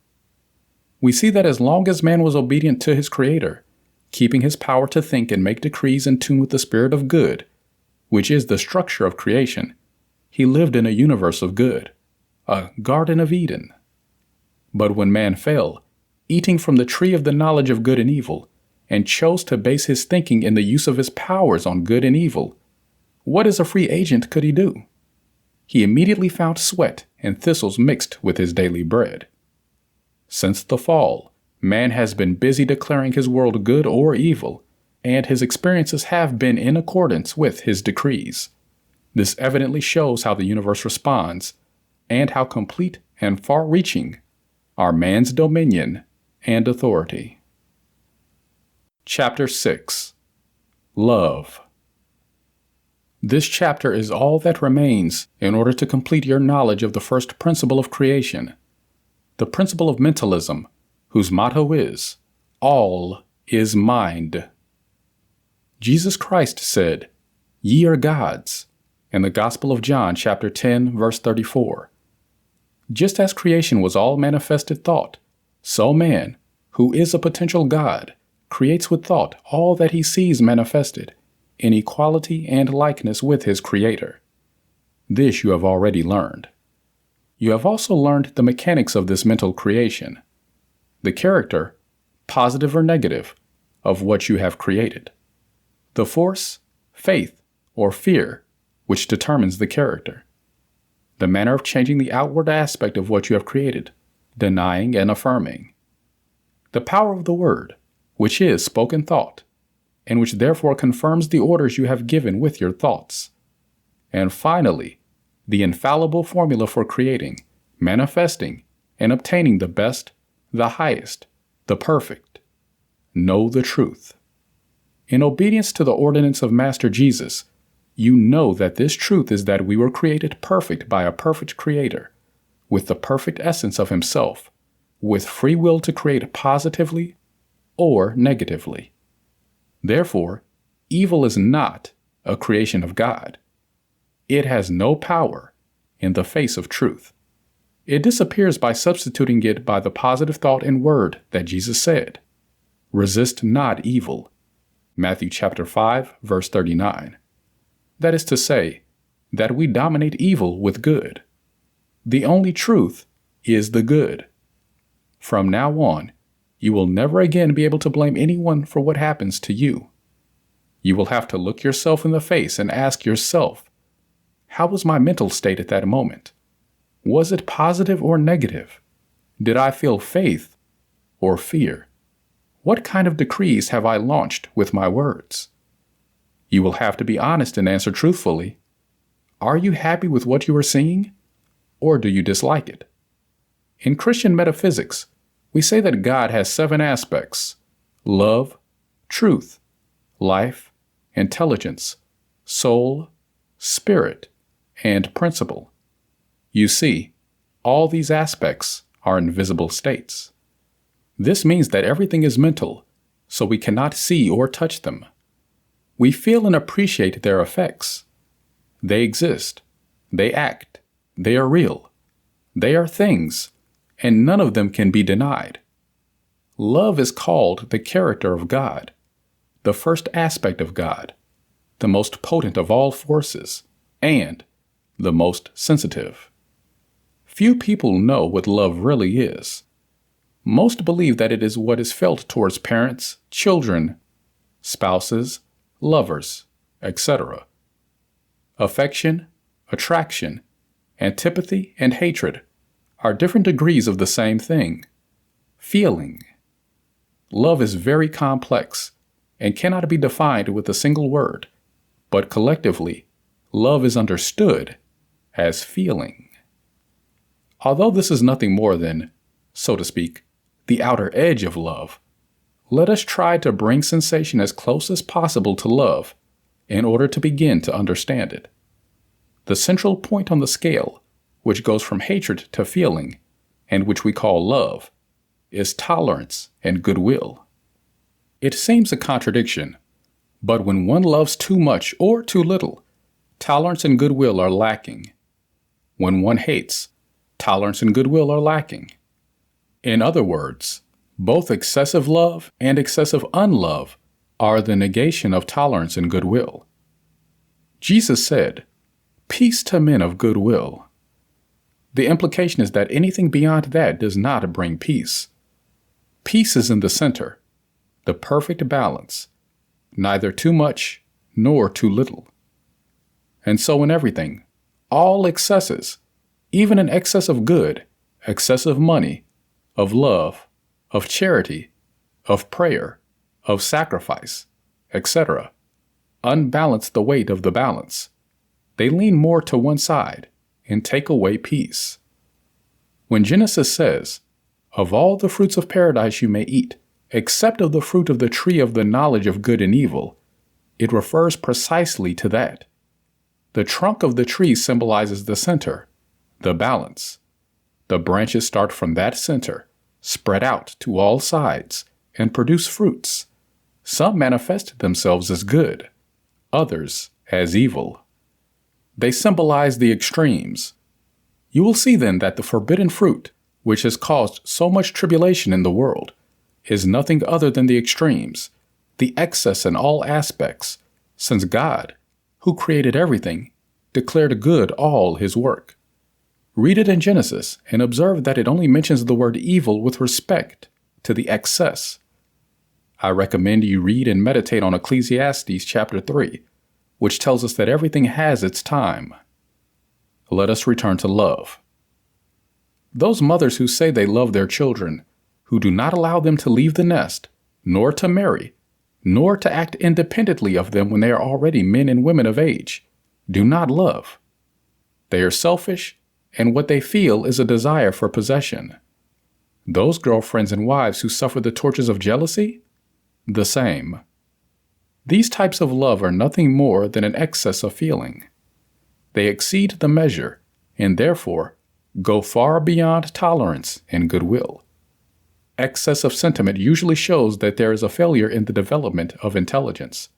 We see that as long as man was obedient to his Creator, keeping his power to think and make decrees in tune with the spirit of good, which is the structure of creation, he lived in a universe of good, a Garden of Eden. But when man fell, eating from the tree of the knowledge of good and evil, and chose to base his thinking in the use of his powers on good and evil, what as a free agent could he do? He immediately found sweat and thistles mixed with his daily bread. Since the fall, man has been busy declaring his world good or evil, and his experiences have been in accordance with his decrees. This evidently shows how the universe responds, and how complete and far-reaching are man's dominion and authority. Chapter 6. Love. This chapter is all that remains in order to complete your knowledge of the first principle of creation, the principle of mentalism, whose motto is, "All is mind." Jesus Christ said, "Ye are gods," in the Gospel of John chapter 10, verse 34. Just as creation was all manifested thought, so man, who is a potential God, creates with thought all that he sees manifested, in equality and likeness with his Creator. This you have already learned. You have also learned the mechanics of this mental creation, the character, positive or negative, of what you have created, the force, faith, or fear, which determines the character, the manner of changing the outward aspect of what you have created, denying and affirming, the power of the word, which is spoken thought, and which therefore confirms the orders you have given with your thoughts. And finally, the infallible formula for creating, manifesting, and obtaining the best, the highest, the perfect. Know the truth. In obedience to the ordinance of Master Jesus, you know that this truth is that we were created perfect by a perfect Creator, with the perfect essence of Himself, with free will to create positively or negatively. Therefore, evil is not a creation of God. It has no power in the face of truth. It disappears by substituting it by the positive thought and word that Jesus said, "Resist not evil." Matthew chapter 5, verse 39. That is to say, that we dominate evil with good. The only truth is the good. From now on, you will never again be able to blame anyone for what happens to you. You will have to look yourself in the face and ask yourself, how was my mental state at that moment? Was it positive or negative? Did I feel faith or fear? What kind of decrees have I launched with my words? You will have to be honest and answer truthfully. Are you happy with what you are seeing, or do you dislike it? In Christian metaphysics, we say that God has 7 aspects: love, truth, life, intelligence, soul, spirit, and principle. You see, all these aspects are invisible states. This means that everything is mental, so we cannot see or touch them. We feel and appreciate their effects. They exist. They act. They are real. They are things, and none of them can be denied. Love is called the character of God, the first aspect of God, the most potent of all forces, and the most sensitive. Few people know what love really is. Most believe that it is what is felt towards parents, children, spouses, lovers, etc. Affection, attraction, antipathy, and hatred are different degrees of the same thing: feeling. Love is very complex and cannot be defined with a single word, but collectively, love is understood as feeling. Although this is nothing more than, so to speak, the outer edge of love, let us try to bring sensation as close as possible to love in order to begin to understand it. The central point on the scale, which goes from hatred to feeling, and which we call love, is tolerance and goodwill. It seems a contradiction, but when one loves too much or too little, tolerance and goodwill are lacking. When one hates, tolerance and goodwill are lacking. In other words, both excessive love and excessive unlove are the negation of tolerance and goodwill. Jesus said, "Peace to men of goodwill." The implication is that anything beyond that does not bring peace. Peace is in the center, the perfect balance, neither too much nor too little. And so in everything, all excesses, even an excess of good, excessive money, of love, of charity, of prayer, of sacrifice, etc., unbalance the weight of the balance. They lean more to one side and take away peace. When Genesis says, "Of all the fruits of paradise you may eat, except of the fruit of the tree of the knowledge of good and evil," it refers precisely to that. The trunk of the tree symbolizes the center, the balance. The branches start from that center, spread out to all sides, and produce fruits. Some manifest themselves as good, others as evil. They symbolize the extremes. You will see then that the forbidden fruit, which has caused so much tribulation in the world, is nothing other than the extremes, the excess in all aspects, since God, who created everything, declared good all his work. Read it in Genesis and observe that it only mentions the word evil with respect to the excess. I recommend you read and meditate on Ecclesiastes chapter 3, which tells us that everything has its time. Let us return to love. Those mothers who say they love their children, who do not allow them to leave the nest, nor to marry, nor to act independently of them when they are already men and women of age, do not love. They are selfish, and what they feel is a desire for possession. Those girlfriends and wives who suffer the tortures of jealousy? The same. These types of love are nothing more than an excess of feeling. They exceed the measure, and therefore go far beyond tolerance and goodwill. Excess of sentiment usually shows that there is a failure in the development of intelligence.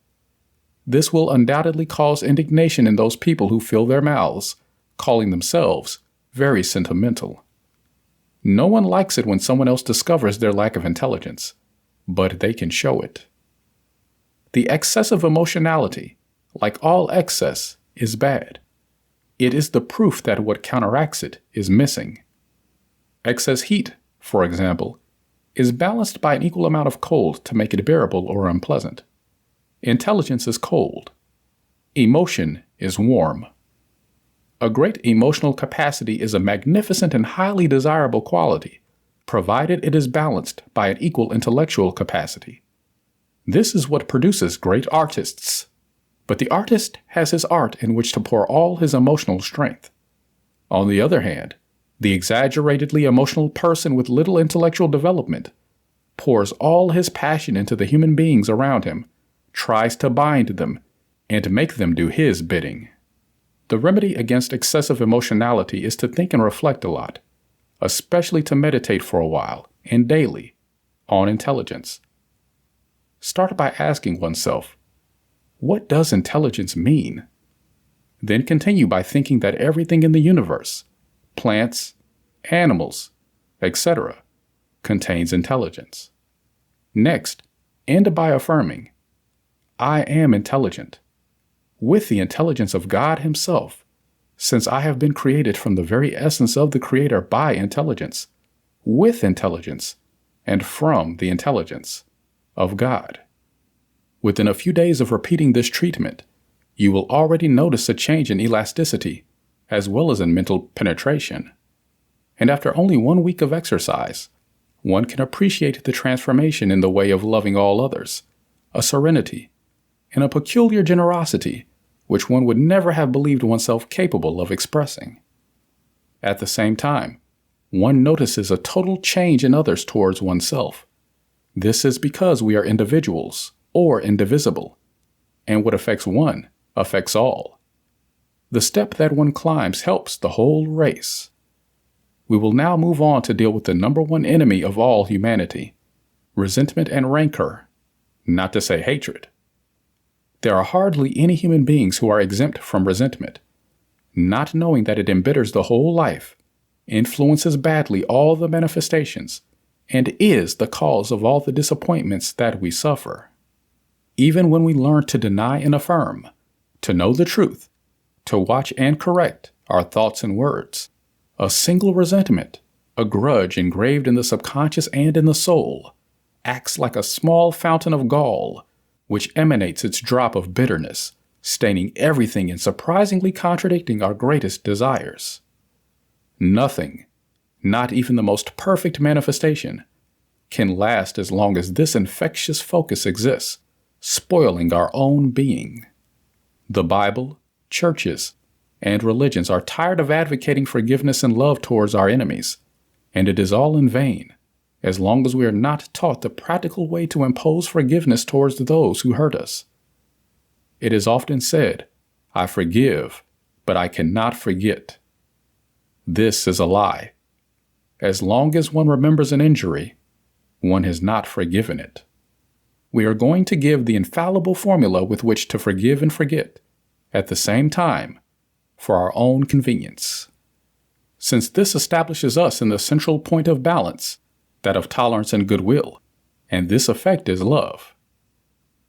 This will undoubtedly cause indignation in those people who fill their mouths, calling themselves very sentimental. No one likes it when someone else discovers their lack of intelligence, but they can show it. The excessive emotionality, like all excess, is bad. It is the proof that what counteracts it is missing. Excess heat, for example, is balanced by an equal amount of cold to make it bearable or unpleasant. Intelligence is cold. Emotion is warm. A great emotional capacity is a magnificent and highly desirable quality, provided it is balanced by an equal intellectual capacity. This is what produces great artists. But the artist has his art in which to pour all his emotional strength. On the other hand, the exaggeratedly emotional person with little intellectual development pours all his passion into the human beings around him, tries to bind them, and make them do His bidding. The remedy against excessive emotionality is to think and reflect a lot, especially to meditate for a while and daily on intelligence. Start by asking oneself, what does intelligence mean? Then continue by thinking that everything in the universe, plants, animals, etc., contains intelligence. Next, end by affirming, I am intelligent, with the intelligence of God Himself, since I have been created from the very essence of the Creator by intelligence, with intelligence, and from the intelligence of God. Within a few days of repeating this treatment, you will already notice a change in elasticity, as well as in mental penetration. And after only 1 week of exercise, one can appreciate the transformation in the way of loving all others, a serenity, and a peculiar generosity which one would never have believed oneself capable of expressing. At the same time, one notices a total change in others towards oneself. This is because we are individuals, or indivisible, and what affects one affects all. The step that one climbs helps the whole race. We will now move on to deal with the number one enemy of all humanity, resentment and rancor, not to say hatred. There are hardly any human beings who are exempt from resentment, not knowing that it embitters the whole life, influences badly all the manifestations, and is the cause of all the disappointments that we suffer. Even when we learn to deny and affirm, to know the truth, to watch and correct our thoughts and words, a single resentment, a grudge engraved in the subconscious and in the soul, acts like a small fountain of gall, which emanates its drop of bitterness, staining everything and surprisingly contradicting our greatest desires. Nothing, not even the most perfect manifestation, can last as long as this infectious focus exists, spoiling our own being. The Bible, churches, and religions are tired of advocating forgiveness and love towards our enemies, and it is all in vain, as long as we are not taught the practical way to impose forgiveness towards those who hurt us. It is often said, I forgive, but I cannot forget. This is a lie. As long as one remembers an injury, one has not forgiven it. We are going to give the infallible formula with which to forgive and forget, at the same time, for our own convenience. Since this establishes us in the central point of balance, that of tolerance and goodwill, and this effect is love.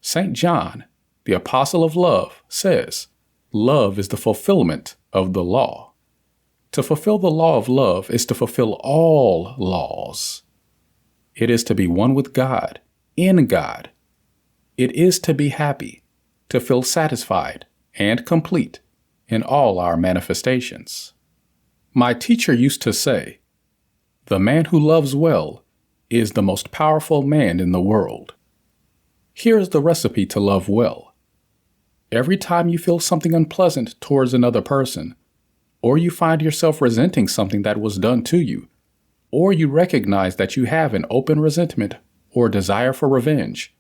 St. John, the apostle of love, says, love is the fulfillment of the law. To fulfill the law of love is to fulfill all laws. It is to be one with God, in God. It is to be happy, to feel satisfied and complete in all our manifestations. My teacher used to say, the man who loves well is the most powerful man in the world. Here is the recipe to love well. Every time you feel something unpleasant towards another person, or you find yourself resenting something that was done to you, or you recognize that you have an open resentment or desire for revenge,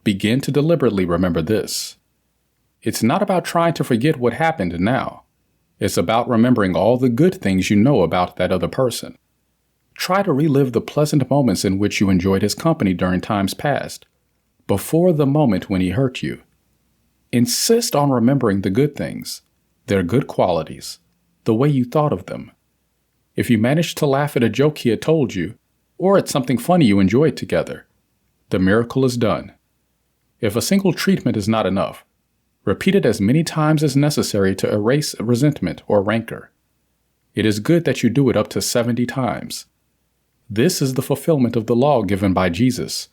begin to deliberately remember this. It's not about trying to forget what happened now. It's about remembering all the good things you know about that other person. Try to relive the pleasant moments in which you enjoyed his company during times past, before the moment when he hurt you. Insist on remembering the good things, their good qualities, the way you thought of them. If you managed to laugh at a joke he had told you, or at something funny you enjoyed together, the miracle is done. If a single treatment is not enough, repeat it as many times as necessary to erase resentment or rancor. It is good that you do it up to 70 times. This is the fulfillment of the law given by Jesus.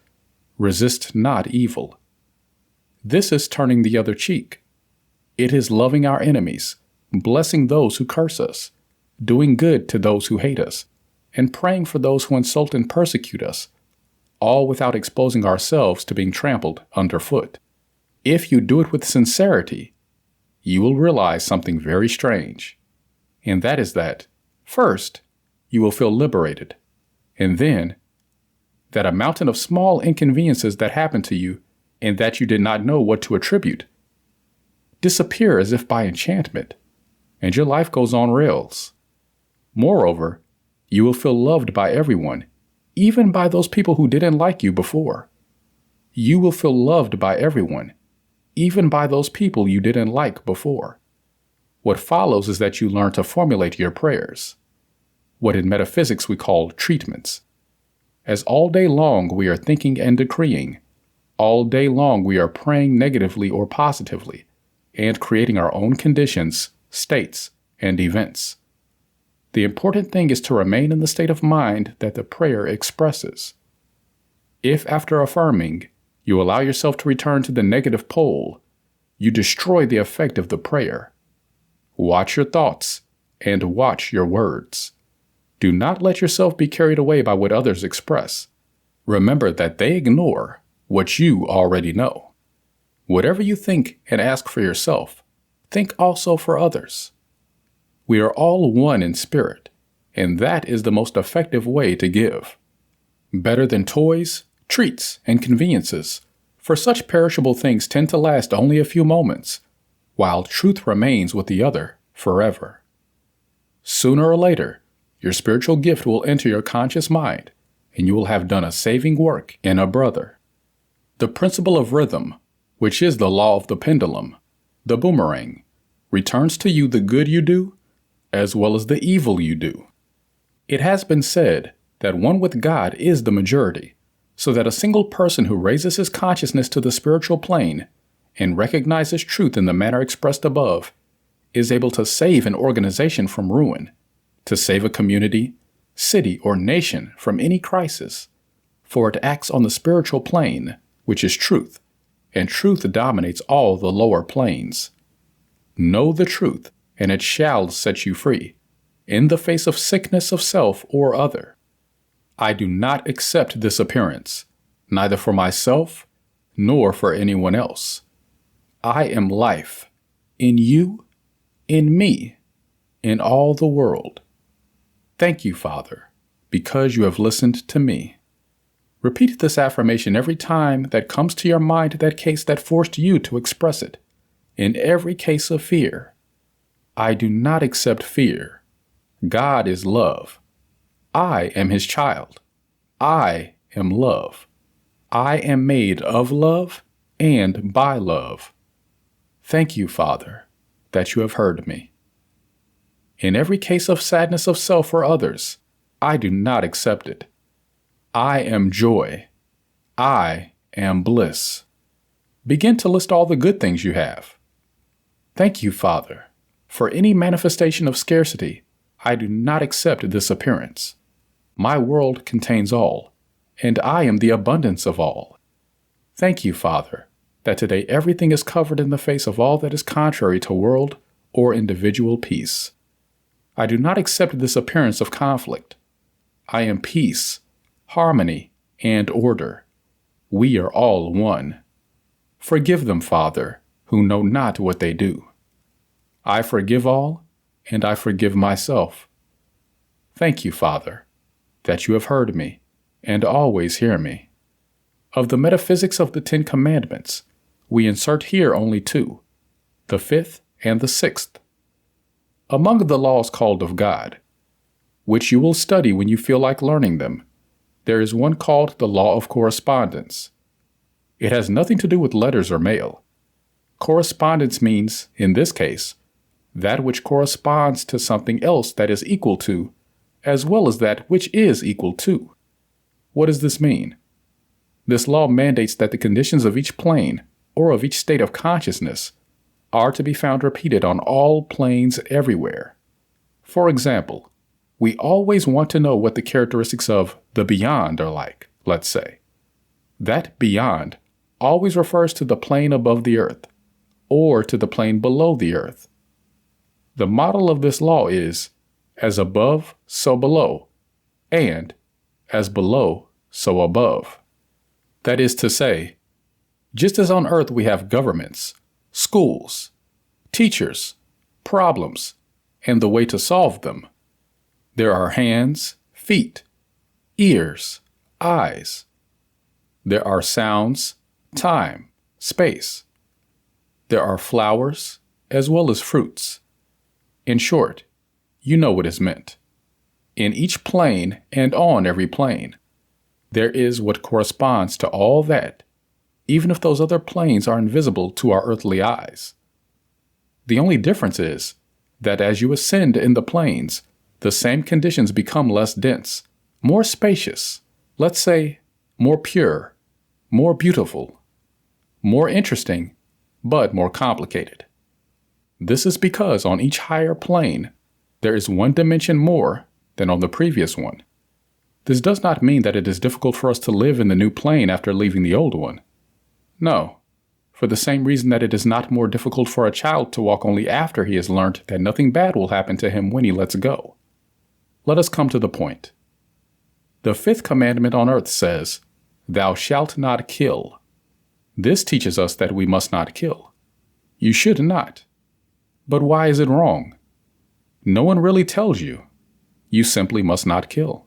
Resist not evil. This is turning the other cheek. It is loving our enemies, blessing those who curse us, doing good to those who hate us, and praying for those who insult and persecute us, all without exposing ourselves to being trampled underfoot. If you do it with sincerity, you will realize something very strange, and that is that, first, you will feel liberated, and then, that a mountain of small inconveniences that happened to you and that you did not know what to attribute, disappear as if by enchantment, and your life goes on rails. Moreover, you will feel loved by everyone, even by those people who didn't like you before. You will feel loved by everyone, even by those people you didn't like before. What follows is that you learn to formulate your prayers, what in metaphysics we call treatments. As all day long we are thinking and decreeing, all day long we are praying negatively or positively, and creating our own conditions, states, and events. The important thing is to remain in the state of mind that the prayer expresses. If after affirming, you allow yourself to return to the negative pole, you destroy the effect of the prayer. Watch your thoughts and watch your words. Do not let yourself be carried away by what others express. Remember that they ignore what you already know. Whatever you think and ask for yourself, think also for others. We are all one in spirit, and that is the most effective way to give. Better than toys, treats, and conveniences, for such perishable things tend to last only a few moments, while truth remains with the other forever. Sooner or later, your spiritual gift will enter your conscious mind, and you will have done a saving work in a brother. The principle of rhythm, which is the law of the pendulum, the boomerang, returns to you the good you do, as well as the evil you do. It has been said that one with God is the majority, so that a single person who raises his consciousness to the spiritual plane and recognizes truth in the manner expressed above is able to save an organization from ruin, to save a community, city, or nation from any crisis, for it acts on the spiritual plane, which is truth, and truth dominates all the lower planes. Know the truth, and it shall set you free, in the face of sickness of self or other. I do not accept this appearance, neither for myself, nor for anyone else. I am life, in you, in me, in all the world. Thank you, Father, because you have listened to me. Repeat this affirmation every time that comes to your mind that case that forced you to express it. In every case of fear, I do not accept fear. God is love. I am his child. I am love. I am made of love and by love. Thank you, Father, that you have heard me. In every case of sadness of self or others, I do not accept it. I am joy. I am bliss. Begin to list all the good things you have. Thank you, Father, for any manifestation of scarcity. I do not accept this appearance. My world contains all, and I am the abundance of all. Thank you, Father, that today everything is covered in the face of all that is contrary to world or individual peace. I do not accept this appearance of conflict. I am peace, harmony, and order. We are all one. Forgive them, Father, who know not what they do. I forgive all, and I forgive myself. Thank you, Father, that you have heard me, and always hear me. Of the metaphysics of the 10 Commandments, we insert here only 2, the 5th and the 6th. Among the laws called of God, which you will study when you feel like learning them, there is one called the law of correspondence. It has nothing to do with letters or mail. Correspondence means, in this case, that which corresponds to something else that is equal to, as well as that which is equal to. What does this mean? This law mandates that the conditions of each plane, or of each state of consciousness, are to be found repeated on all planes everywhere. For example, we always want to know what the characteristics of the beyond are like, let's say. That beyond always refers to the plane above the earth, or to the plane below the earth. The model of this law is, as above, so below, and as below, so above. That is to say, just as on earth we have governments, schools, teachers, problems, and the way to solve them, there are hands, feet, ears, eyes. There are sounds, time, space. There are flowers as well as fruits. In short, you know what is meant. In each plane and on every plane, there is what corresponds to all that, even if those other planes are invisible to our earthly eyes. The only difference is that as you ascend in the planes, the same conditions become less dense, more spacious, let's say more pure, more beautiful, more interesting, but more complicated. This is because on each higher plane, there is one dimension more than on the previous one. This does not mean that it is difficult for us to live in the new plane after leaving the old one. No, for the same reason that it is not more difficult for a child to walk only after he has learned that nothing bad will happen to him when he lets go. Let us come to the point. The fifth commandment on earth says, "Thou shalt not kill." This teaches us that we must not kill. You should not. But why is it wrong? No one really tells you. You simply must not kill.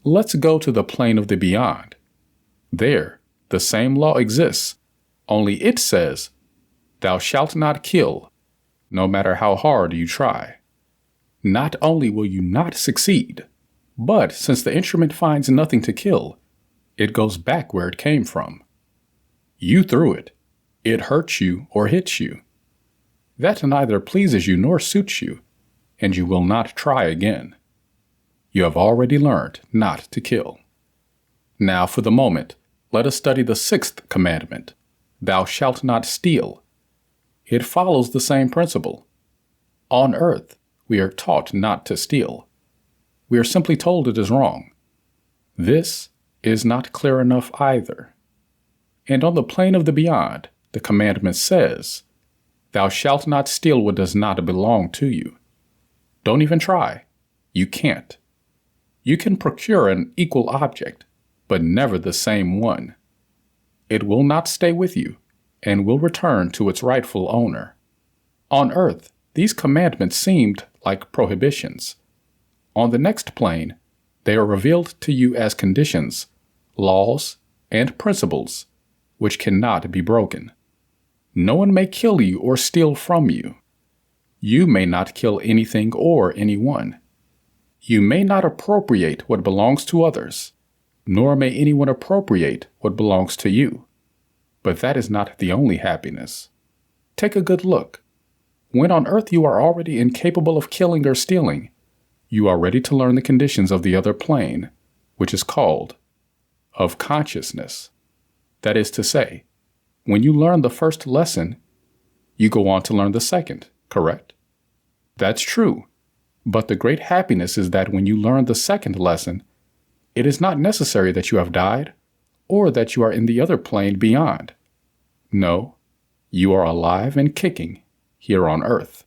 Let's go to the plane of the beyond. There, the same law exists, only it says, "Thou shalt not kill," no matter how hard you try. Not only will you not succeed, but since the instrument finds nothing to kill, it goes back where it came from. You threw it. It hurts you or hits you. That neither pleases you nor suits you, and you will not try again. You have already learned not to kill. Now, for the moment, let us study the sixth commandment, "Thou shalt not steal." It follows the same principle. On earth, we are taught not to steal. We are simply told it is wrong. This is not clear enough either. And on the plane of the beyond, the commandment says, "Thou shalt not steal what does not belong to you." Don't even try. You can't. You can procure an equal object, but never the same one. It will not stay with you and will return to its rightful owner. On earth, these commandments seemed like prohibitions. On the next plane, they are revealed to you as conditions, laws, and principles, which cannot be broken. No one may kill you or steal from you. You may not kill anything or anyone. You may not appropriate what belongs to others, nor may anyone appropriate what belongs to you. But that is not the only happiness. Take a good look. When on earth you are already incapable of killing or stealing, you are ready to learn the conditions of the other plane, which is called of consciousness. That is to say, when you learn the first lesson, you go on to learn the second, correct? That's true. But the great happiness is that when you learn the second lesson, it is not necessary that you have died or that you are in the other plane beyond. No, you are alive and kicking here on earth.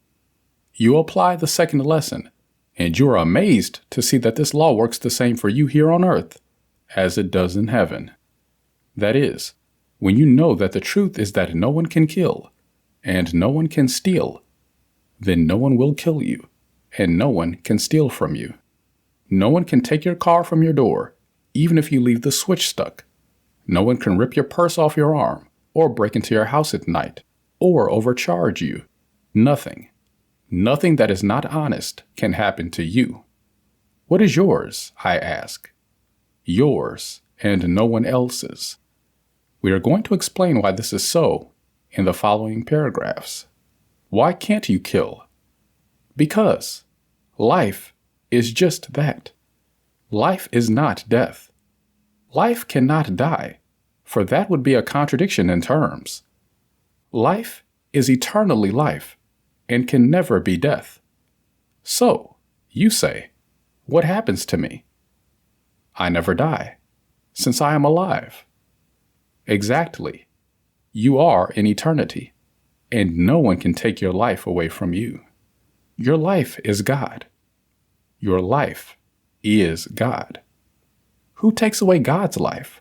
You apply the second lesson, and you are amazed to see that this law works the same for you here on earth as it does in heaven. That is, when you know that the truth is that no one can kill and no one can steal, then no one will kill you and no one can steal from you. No one can take your car from your door, even if you leave the switch stuck. No one can rip your purse off your arm or break into your house at night or overcharge you. Nothing. Nothing that is not honest can happen to you. What is yours, I ask? Yours and no one else's. We are going to explain why this is so in the following paragraphs. Why can't you kill? Because life is just that. Life is not death. Life cannot die, for that would be a contradiction in terms. Life is eternally life and can never be death. So, you say, what happens to me? I never die, since I am alive. Exactly. You are in eternity, and no one can take your life away from you. Your life is God. Your life is God. Who takes away God's life?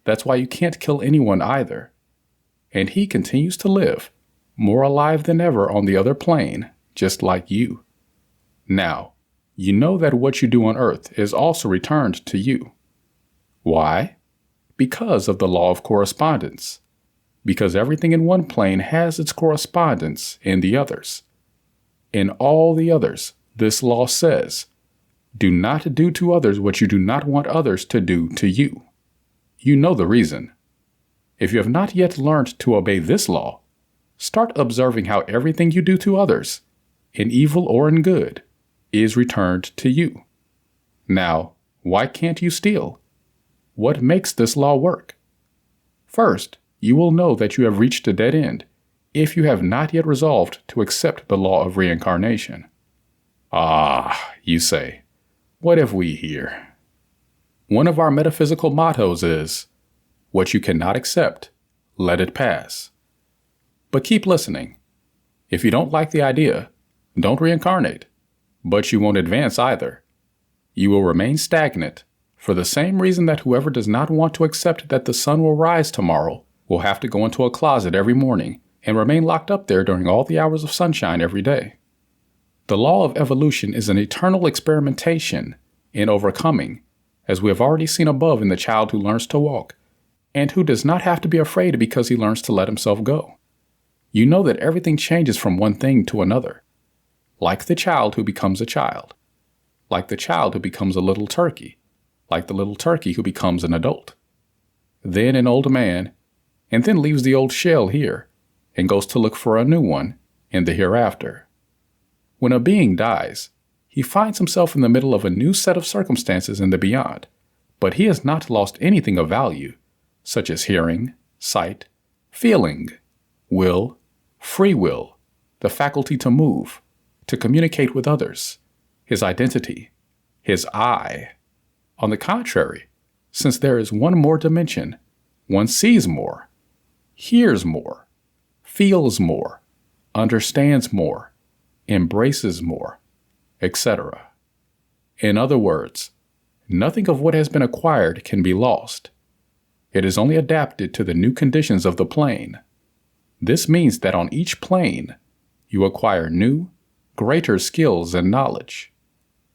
That's why you can't kill anyone either. And he continues to live, more alive than ever on the other plane, just like you. Now, you know that what you do on earth is also returned to you. Why? Because of the law of correspondence. because everything in one plane has its correspondence in the others. In all the others, this law says, do not do to others what you do not want others to do to you. You know the reason. If you have not yet learned to obey this law, start observing how everything you do to others, in evil or in good, is returned to you. Now, why can't you steal? What makes this law work? First, you will know that you have reached a dead end if you have not yet resolved to accept the law of reincarnation. Ah, you say, what have we here? One of our metaphysical mottos is, what you cannot accept, let it pass. But keep listening. If you don't like the idea, don't reincarnate, but you won't advance either. You will remain stagnant for the same reason that whoever does not want to accept that the sun will rise tomorrow will have to go into a closet every morning and remain locked up there during all the hours of sunshine every day. The law of evolution is an eternal experimentation in overcoming, as we have already seen above in the child who learns to walk, and who does not have to be afraid because he learns to let himself go. You know that everything changes from one thing to another, like the child who becomes a child, like the child who becomes a little turkey, like the little turkey who becomes an adult, then an old man, and then leaves the old shell here and goes to look for a new one in the hereafter. When a being dies, he finds himself in the middle of a new set of circumstances in the beyond, but he has not lost anything of value, such as hearing, sight, feeling, will, free will, the faculty to move, to communicate with others, his identity, his I. On the contrary, since there is one more dimension, one sees more, hears more, feels more, understands more, embraces more, etc. In other words, nothing of what has been acquired can be lost. It is only adapted to the new conditions of the plane. This means that on each plane, you acquire new, greater skills and knowledge.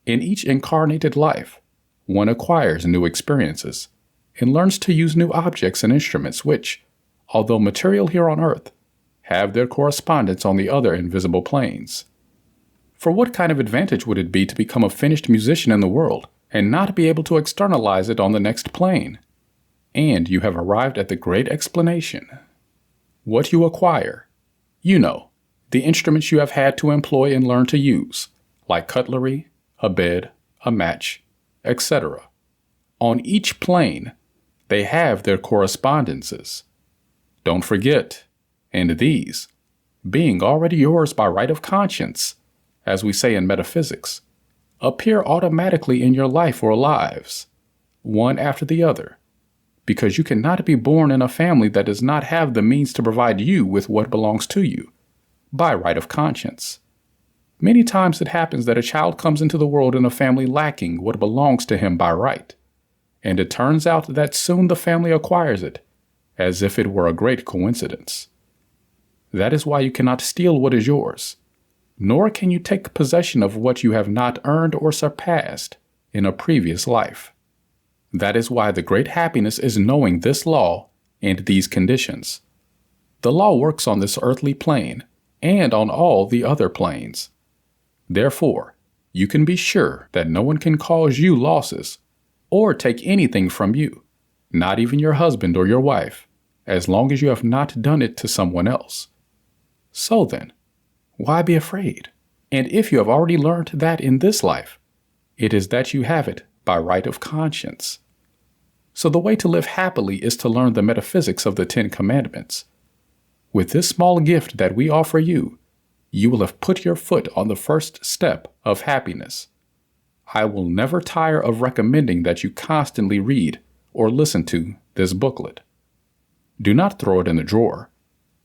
In each incarnated life, one acquires new experiences and learns to use new objects and instruments which, although material here on Earth, have their correspondence on the other invisible planes. For what kind of advantage would it be to become a finished musician in the world and not be able to externalize it on the next plane? And you have arrived at the great explanation. What you acquire, you know, the instruments you have had to employ and learn to use, like cutlery, a bed, a match, etc. On each plane, they have their correspondences. Don't forget, and these, being already yours by right of conscience, as we say in metaphysics, appear automatically in your life or lives, one after the other, because you cannot be born in a family that does not have the means to provide you with what belongs to you, by right of conscience. Many times it happens that a child comes into the world in a family lacking what belongs to him by right, and it turns out that soon the family acquires it, as if it were a great coincidence. That is why you cannot steal what is yours, nor can you take possession of what you have not earned or surpassed in a previous life. That is why the great happiness is knowing this law and these conditions. The law works on this earthly plane and on all the other planes. Therefore, you can be sure that no one can cause you losses or take anything from you, not even your husband or your wife, as long as you have not done it to someone else. So then, why be afraid? And if you have already learned that in this life, it is that you have it by right of conscience. So the way to live happily is to learn the metaphysics of the 10 Commandments. With this small gift that we offer you, you will have put your foot on the first step of happiness. I will never tire of recommending that you constantly read or listen to this booklet. Do not throw it in the drawer.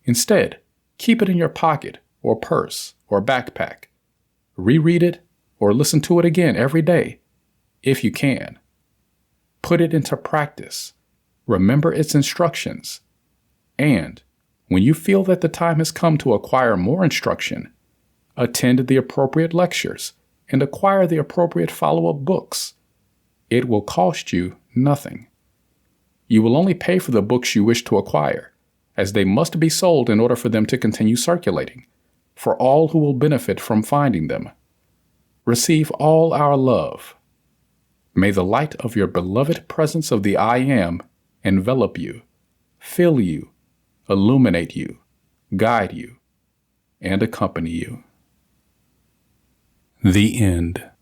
Instead, keep it in your pocket or purse or backpack. Reread it or listen to it again every day, if you can. Put it into practice. Remember its instructions. And when you feel that the time has come to acquire more instruction, attend the appropriate lectures and acquire the appropriate follow-up books. It will cost you nothing. You will only pay for the books you wish to acquire, as they must be sold in order for them to continue circulating, for all who will benefit from finding them. Receive all our love. May the light of your beloved presence of the I Am envelop you, fill you, illuminate you, guide you, and accompany you. The End.